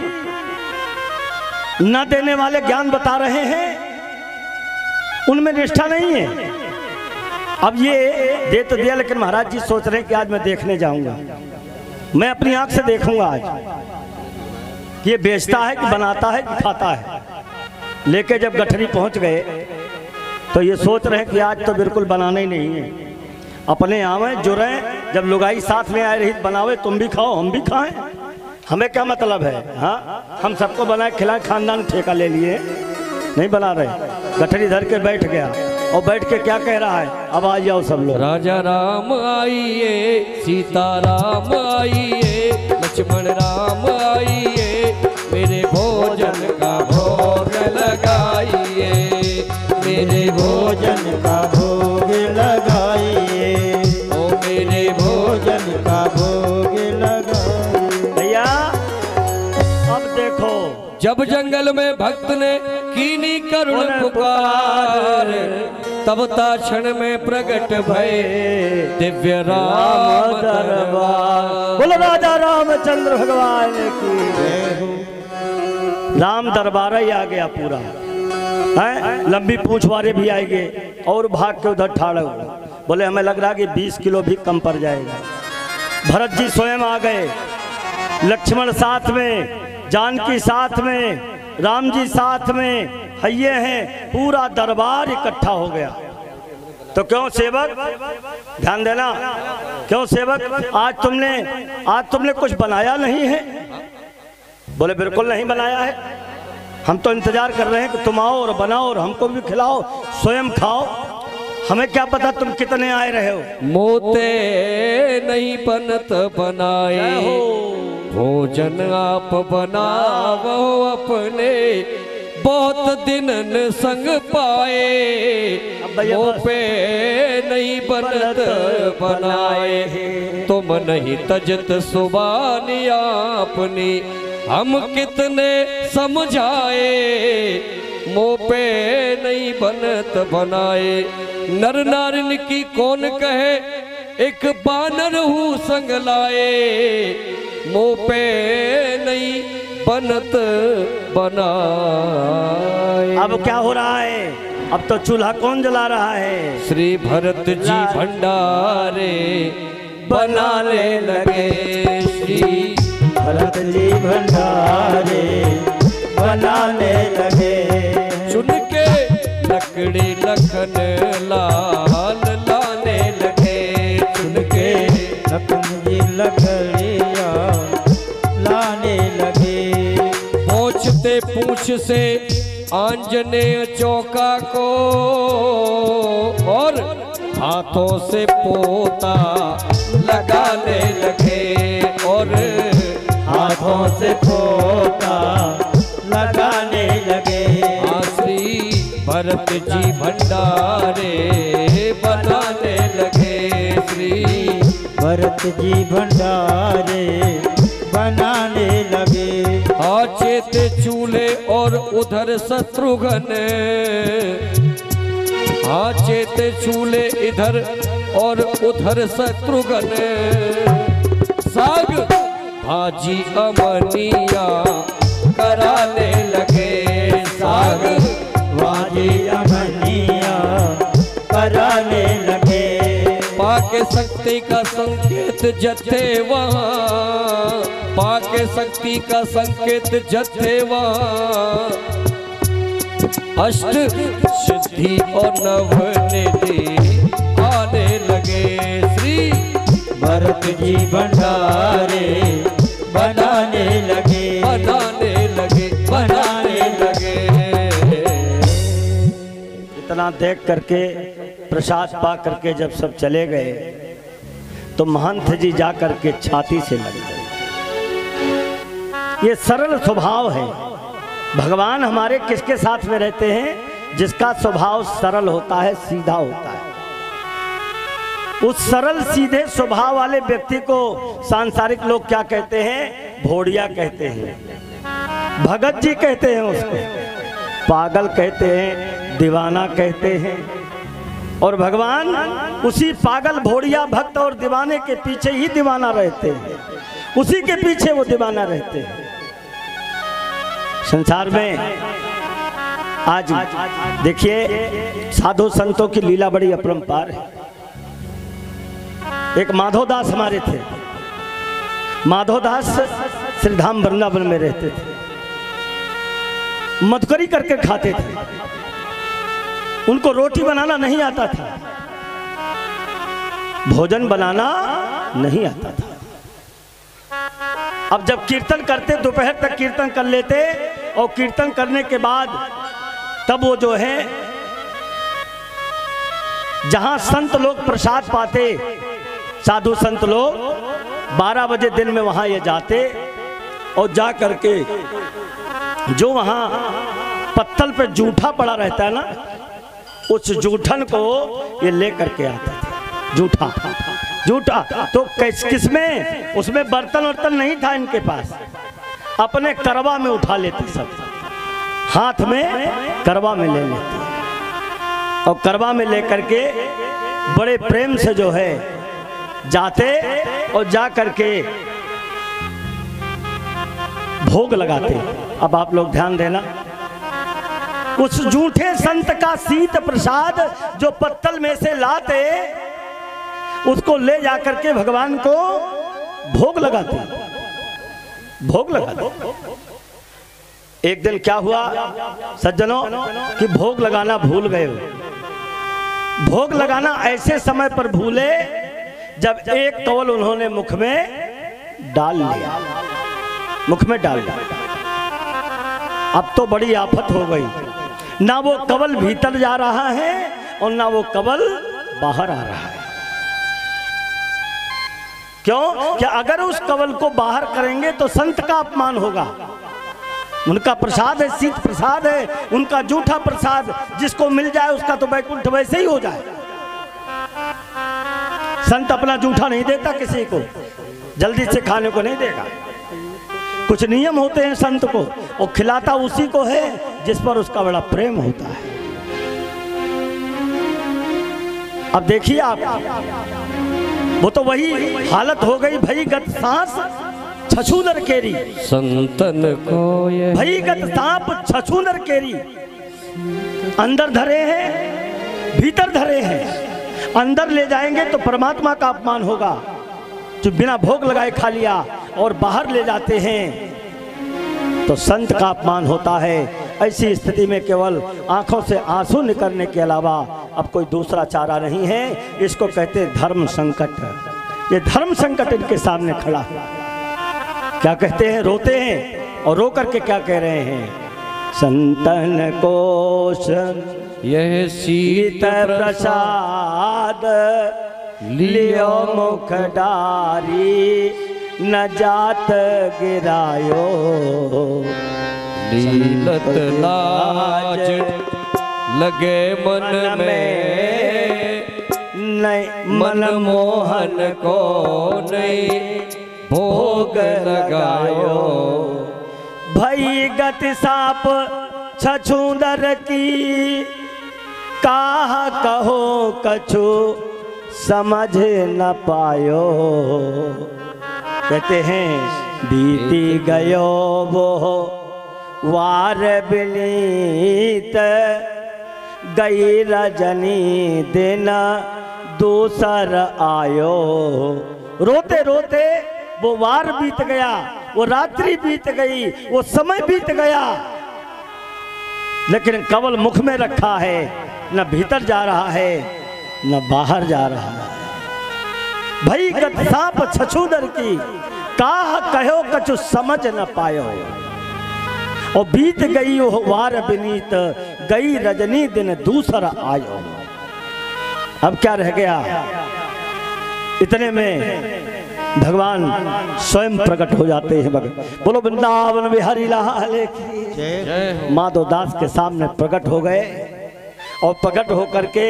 [SPEAKER 1] न देने वाले ज्ञान बता रहे हैं, उनमें निष्ठा नहीं है। अब ये दे तो दिया, लेकिन महाराज जी सोच रहे हैं कि आज मैं देखने जाऊंगा, मैं अपनी आंख से देखूंगा आज कि ये बेचता है कि बनाता है कि खाता है। लेके जब गठरी पहुंच गए तो ये सोच रहे हैं कि आज तो बिल्कुल बनाना ही नहीं है, अपने आवे जुड़े। जब लुगाई साथ में आए रही बनावे, तुम भी खाओ हम भी खाएं, हमें क्या मतलब है। हाँ हम सबको बनाए खिलाए, खानदान ठेका ले लिए, नहीं बना रहे। गठरी धर के बैठ गया, और बैठ के क्या कह रहा है, अब आ जाओ सब लोग।
[SPEAKER 2] राजा राम आइए, सीता राम आइए, लक्ष्मण राम आइए, मेरे भोजन का भोग लगाइए, मेरे भोजन का भोग लगाइए, ओ मेरे भोजन का भोग लगाइए।
[SPEAKER 1] भैया अब देखो,
[SPEAKER 2] जब जंगल में भक्त ने कीनी करुण पुकार, तब ता क्षण में प्रकट भय दिव्य राम दरबार।
[SPEAKER 1] बोलो राजा रामचंद्र भगवान की। राम दरबार ही आ गया पूरा है, लंबी पूंछ वाले भी आएंगे और भाग के उधर ठाड़े हुए। बोले हमें लग रहा कि 20 किलो भी कम पड़ जाएगा। भरत जी स्वयं आ गए, लक्ष्मण साथ में, जानकी साथ में, राम जी साथ में, हइये हैं, पूरा दरबार इकट्ठा हो गया। तो क्यों सेवक, ध्यान देना, क्यों सेवक आज तुमने कुछ बनाया नहीं है। बोले बिल्कुल नहीं बनाया है, हम तो इंतजार कर रहे हैं कि तुम आओ और बनाओ और हमको भी खिलाओ, स्वयं खाओ। हमें क्या पता तुम कितने आए रहे हो।
[SPEAKER 2] मोते नहीं बनत बनाए,
[SPEAKER 1] जय हो।
[SPEAKER 2] भोजन आप बनावो अपने, बहुत दिनन संग पाए।
[SPEAKER 1] अब भैया
[SPEAKER 2] वो
[SPEAKER 1] बस।
[SPEAKER 2] पे नहीं बनत बनाए, तुम नहीं तजत सुबानी अपनी, हम कितने समझाए। मुँह पे नहीं बनत बनाए, नर नारिन की कौन कहे, एक बानर हूँ संग लाए। मुँह पे नहीं बनत बनाए।
[SPEAKER 1] अब क्या हो रहा है? अब तो चूल्हा कौन जला रहा है?
[SPEAKER 2] श्री भरत जी भंडारे बनाने लगे, श्री
[SPEAKER 3] भरत जी भंडारे बनाने लगे।
[SPEAKER 2] चुन के लकड़ी लखन लाल लाने लगे, चुन के
[SPEAKER 3] लखन जी लकड़ियाँ लाने लगे।
[SPEAKER 2] पहुँचते पूछ से आंजनेय चौका को, और हाथों से पोता लगाने लगे, और
[SPEAKER 3] हाथों से पोता लगाने लगे।
[SPEAKER 2] श्री भरत जी भंडारे बनाने लगे, श्री
[SPEAKER 3] भरत जी भंडारे बनाने लगे।
[SPEAKER 2] चेत चूल्हे और उधर शत्रुघ्न, चेत चूल्हे इधर और उधर शत्रुघ्न, साग भाजी अमनिया कराने लगे, साग
[SPEAKER 3] भाजी अमनिया कराने लगे।
[SPEAKER 2] पाके शक्ति का संकेत जथे वहाँ, पाके शक्ति का संकेत जथे वहाँ, अष्ट सिद्धि और नवनिधि आने लगे। श्री
[SPEAKER 3] भरत जी भंडारे बनाने लगे,
[SPEAKER 2] बनाने लगे, बनाने लगे।
[SPEAKER 1] इतना देख करके प्रसाद पा करके जब सब चले गए तो महंत जी जा करके छाती से लग गए। ये सरल स्वभाव है। भगवान हमारे किसके साथ में रहते हैं? जिसका स्वभाव सरल होता है, सीधा होता है। उस सरल सीधे स्वभाव वाले व्यक्ति को सांसारिक लोग क्या कहते हैं? भोड़िया कहते हैं, भगत जी कहते हैं, उसको पागल कहते हैं, दीवाना कहते हैं। और भगवान उसी पागल भोड़िया भक्त और दीवाने के पीछे ही दीवाना रहते हैं, उसी के पीछे वो दीवाना रहते हैं। संसार में आज देखिए साधु संतों की लीला बड़ी अपरंपार है। एक माधवदास हमारे थे, माधवदास श्रीधाम वृंदावन में रहते थे, मधुकरी करके खाते थे। उनको रोटी बनाना नहीं आता था, भोजन बनाना नहीं आता था। अब जब कीर्तन करते दोपहर तक कीर्तन कर लेते, और कीर्तन करने के बाद तब वो जो है जहां संत लोग प्रसाद पाते, साधु संत लोग 12 बजे दिन में वहां ये जाते और जा करके जो वहां पत्तल पे जूठा पड़ा रहता है ना, उस जूठन को ये ले करके आता था। जूठा जूठा तो किसमें? उसमें बर्तन वर्तन नहीं था इनके पास, अपने करवा में उठा लेते, सब हाथ में करवा में ले लेते, और करवा में लेकर के बड़े प्रेम से जो है जाते और जा करके भोग लगाते। अब आप लोग ध्यान देना, उस झूठे संत का शीत प्रसाद जो पत्तल में से लाते, उसको ले जाकर के भगवान को भोग लगाते, भोग लगाते। एक दिन क्या हुआ सज्जनों कि भोग लगाना भूल गए। भोग लगाना ऐसे समय पर भूले जब एक कवल उन्होंने मुख में डाल लिया, मुख में डाल दिया। अब तो बड़ी आफत हो गई, ना वो कवल भीतर जा रहा है और ना वो कवल बाहर आ रहा है। क्यों? कि अगर उस कवल को बाहर करेंगे तो संत का अपमान होगा। उनका प्रसाद है, शीत प्रसाद है, उनका जूठा प्रसाद, जिसको मिल जाए उसका तो बैकुंठ वैसे ही हो जाए। संत अपना जूठा नहीं देता किसी को, जल्दी से खाने को नहीं देगा। कुछ नियम होते हैं संत को, और खिलाता उसी को है जिस पर उसका बड़ा प्रेम होता है। अब देखिए आप, वो तो वही हालत हो गई, भईगत सांस छछूंदर केरी,
[SPEAKER 2] संतन को ये
[SPEAKER 1] भईगत सांप छछूंदर केरी। अंदर धरे हैं, भीतर धरे हैं। अंदर ले जाएंगे तो परमात्मा का अपमान होगा, जो बिना भोग लगाए खा लिया, और बाहर ले जाते हैं तो संत का अपमान होता है। ऐसी स्थिति में केवल आंखों से आंसू निकलने के अलावा अब कोई दूसरा चारा नहीं है। इसको कहते धर्म संकट। ये धर्म संकट इनके सामने खड़ा है। क्या कहते हैं? रोते हैं, और रो करके क्या कह रहे हैं? संतन कोश
[SPEAKER 2] यह शीत
[SPEAKER 1] प्रसाद लियो मुख डारी, न जात गिरायो
[SPEAKER 2] लीलत लाज लगे मन में,
[SPEAKER 1] नहीं
[SPEAKER 2] मनमोहन को नहीं भोग लगायो।
[SPEAKER 1] भईगत सांप छछूंदर की, काह कहो कछु समझ न पायो। कहते हैं बीती गयो वो वार बिनीत, गई रजनी दिन दूसर आयो। रोते रोते वो वार बीत गया, वो रात्रि बीत गई, वो समय बीत गया, लेकिन कवल मुख में रखा है, न भीतर जा रहा है न बाहर जा रहा है। भईगत सांप छछूंदर की, काह कहो कछु समझ न पायो। और बीत गई वो वार बिनीत, गई रजनी दिन दूसरा आयो। अब क्या रह गया? इतने में भगवान स्वयं प्रकट हो जाते हैं। बोलो वृंदावन बिहारी लाल की जय। माधव दास के सामने प्रकट हो गए, और प्रकट होकर के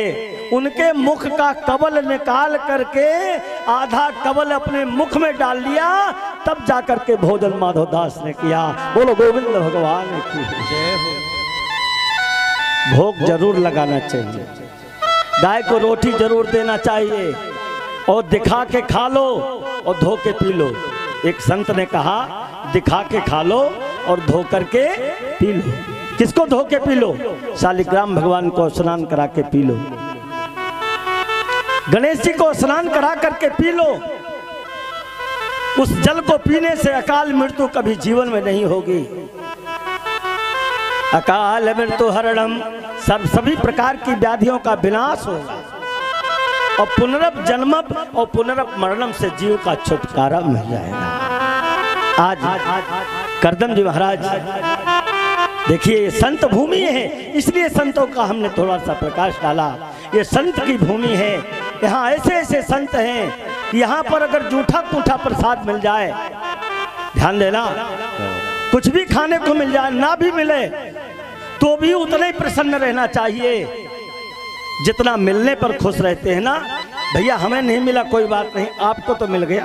[SPEAKER 1] उनके मुख का कवल निकाल करके आधा कवल अपने मुख में डाल लिया। तब जाकर के भोजन माधव दास ने किया। बोलो गोविंद भगवान की जय हो। भोग जरूर लगाना चाहिए, गाय को रोटी जरूर देना चाहिए, और दिखा के खा लो और धो के पी लो। एक संत ने कहा दिखा के खा लो और धो करके पी लो। किसको धो के पी लो? शालिग्राम भगवान को स्नान करा के पी लो, गणेश जी को स्नान करा करके पी लो। उस जल को पीने से अकाल मृत्यु कभी जीवन में नहीं होगी। अकाल मृत्यु हरणम, सभी प्रकार की व्याधियों का विनाश होगा, और पुनरप जन्म और पुनरप मरणम से जीव का छुटकारा मिल जाएगा। आज करदम जी महाराज देखिए, संत भूमि है, इसलिए संतों का हमने थोड़ा सा प्रकाश डाला। ये संत की भूमि है, यहाँ ऐसे ऐसे संत हैं, यहाँ पर अगर जूठा पूठा प्रसाद मिल जाए, ध्यान देना, कुछ भी खाने को मिल जाए, ना भी मिले तो भी उतना ही प्रसन्न रहना चाहिए जितना मिलने पर खुश रहते हैं ना। भैया हमें नहीं मिला कोई बात नहीं, आपको तो मिल गया।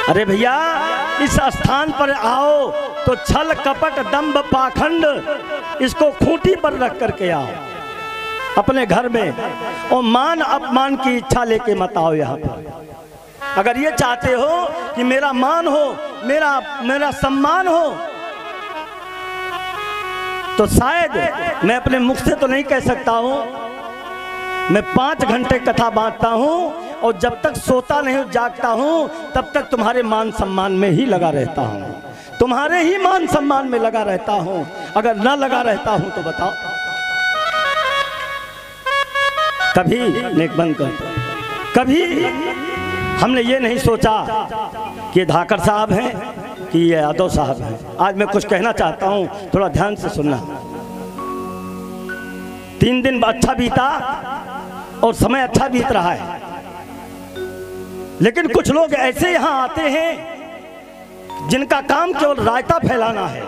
[SPEAKER 1] अरे भैया इस स्थान पर आओ तो छल कपट दंभ पाखंड इसको खूंटी पर रख करके आओ अपने घर में, और मान अपमान की इच्छा लेके मत आओ यहाँ पर। अगर ये चाहते हो कि मेरा मान हो, मेरा सम्मान हो, तो शायद मैं अपने मुख से तो नहीं कह सकता हूँ। मैं 5 घंटे कथा बांटता हूँ, और जब तक सोता नहीं जागता हूँ तब तक तुम्हारे मान सम्मान में ही लगा रहता हूँ, तुम्हारे ही मान सम्मान में लगा रहता हूँ। अगर ना लगा रहता हूँ तो बताओ। कभी नेक बंद कर, कभी हमने ये नहीं सोचा कि ये धाकर साहब हैं कि ये यादव साहब हैं। आज मैं कुछ कहना चाहता हूँ, थोड़ा ध्यान से सुनना। 3 दिन अच्छा बीता और समय अच्छा बीत रहा है, लेकिन कुछ लोग ऐसे यहां आते हैं जिनका काम केवल रायता फैलाना है,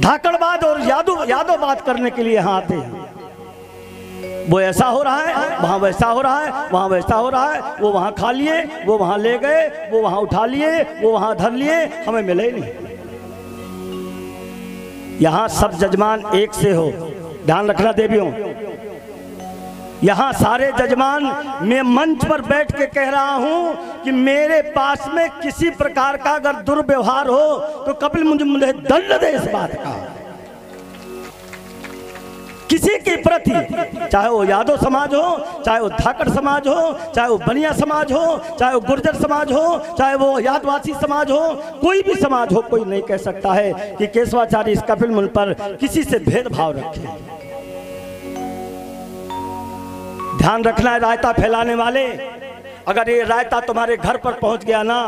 [SPEAKER 1] धाकड़बाज और यादवबाद करने के लिए यहां आते हैं। वो ऐसा हो रहा है, वहां वैसा हो रहा है, वहां वैसा हो रहा है, वो वहां खा लिए, वो वहां ले गए, वो वहां उठा लिए, वो वहां धर लिए, हमें मिले ही नहीं। यहां सब जजमान एक से हो, ध्यान रखना देवियों। यहां सारे जजमान, मैं मंच पर बैठ के कह रहा हूं कि मेरे पास में किसी प्रकार का अगर दुर्व्यवहार हो तो कपिल मुझे दंड दे इस बात का। किसी के प्रति, चाहे वो यादव समाज हो, चाहे वो धाकड़ समाज हो, चाहे वो बनिया समाज हो, चाहे वो गुर्जर समाज हो, चाहे वो यादवासी समाज हो, कोई भी समाज हो, कोई नहीं कह सकता है कि केशवाचार्य इस कपिल मुनि पर किसी से भेदभाव रखे। ध्यान रखना है रायता फैलाने वाले, अगर ये रायता तुम्हारे घर पर पहुंच गया ना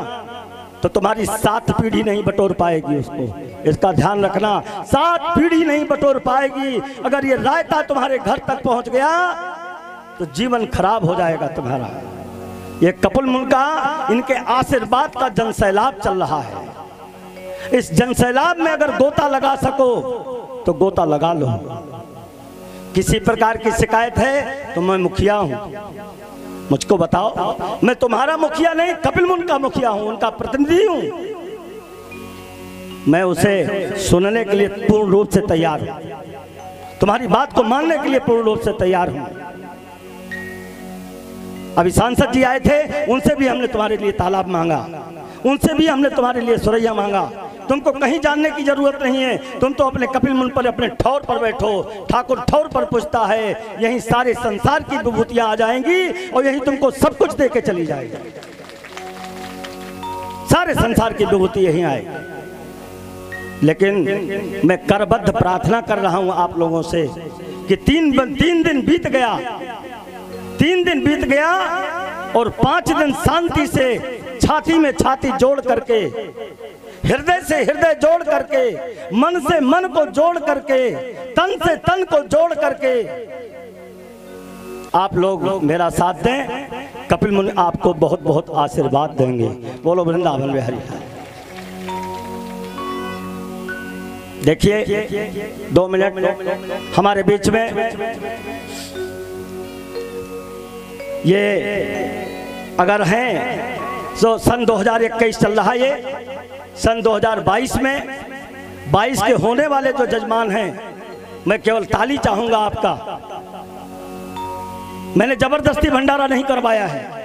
[SPEAKER 1] तो तुम्हारी 7 पीढ़ी नहीं बटोर पाएगी उसको, इसका ध्यान रखना। 7 पीढ़ी नहीं बटोर पाएगी। अगर ये रायता तुम्हारे घर तक पहुंच गया तो जीवन खराब हो जाएगा तुम्हारा। ये कपिल मुनि का, इनके आशीर्वाद का जनसैलाब चल रहा है। इस जनसैलाब में अगर गोता लगा सको तो गोता लगा लो। किसी प्रकार की शिकायत है तो मैं मुखिया हूं, मुझको बताओ। मैं तुम्हारा मुखिया नहीं, कपिल मुनि का मुखिया हूं, उनका प्रतिनिधि हूं। मैं उसे सुनने के लिए पूर्ण रूप से तैयार हूं, तुम्हारी बात को मानने के लिए पूर्ण रूप से तैयार हूं। अभी सांसद जी आए थे, उनसे भी हमने तुम्हारे लिए तालाब मांगा, उनसे भी हमने तुम्हारे लिए सुरैया मांगा। तुमको कहीं जानने की जरूरत नहीं है, तुम तो अपने कपिल मुनि पर, अपने ठौर पर बैठो। ठाकुर ठौर पर पूछता है, यही सारे संसार की विभूतियां आ जाएंगी और यही तुमको सब कुछ दे के चली जाएगी। सारे संसार की विभूति यही आएगी। लेकिन मैं करबद्ध प्रार्थना कर रहा हूं आप लोगों से कि 3 दिन बीत गया, 3 दिन बीत गया और 5 दिन शांति से छाती में छाती जोड़ करके, हृदय से हृदय जोड़ करके, मन से मन को जोड़ करके, तन से तन को जोड़ करके आप लोग मेरा साथ दें। कपिल मुनि आपको बहुत बहुत आशीर्वाद देंगे। बोलो वृंदावन बिहारी। देखिए 2 मिनट हमारे बीच में ये अगर हैं तो सन 2021 चल रहा है, ये सन 2022 में 22 के होने वाले जो जजमान हैं, मैं केवल ताली चाहूंगा आपका। मैंने जबरदस्ती भंडारा नहीं करवाया है,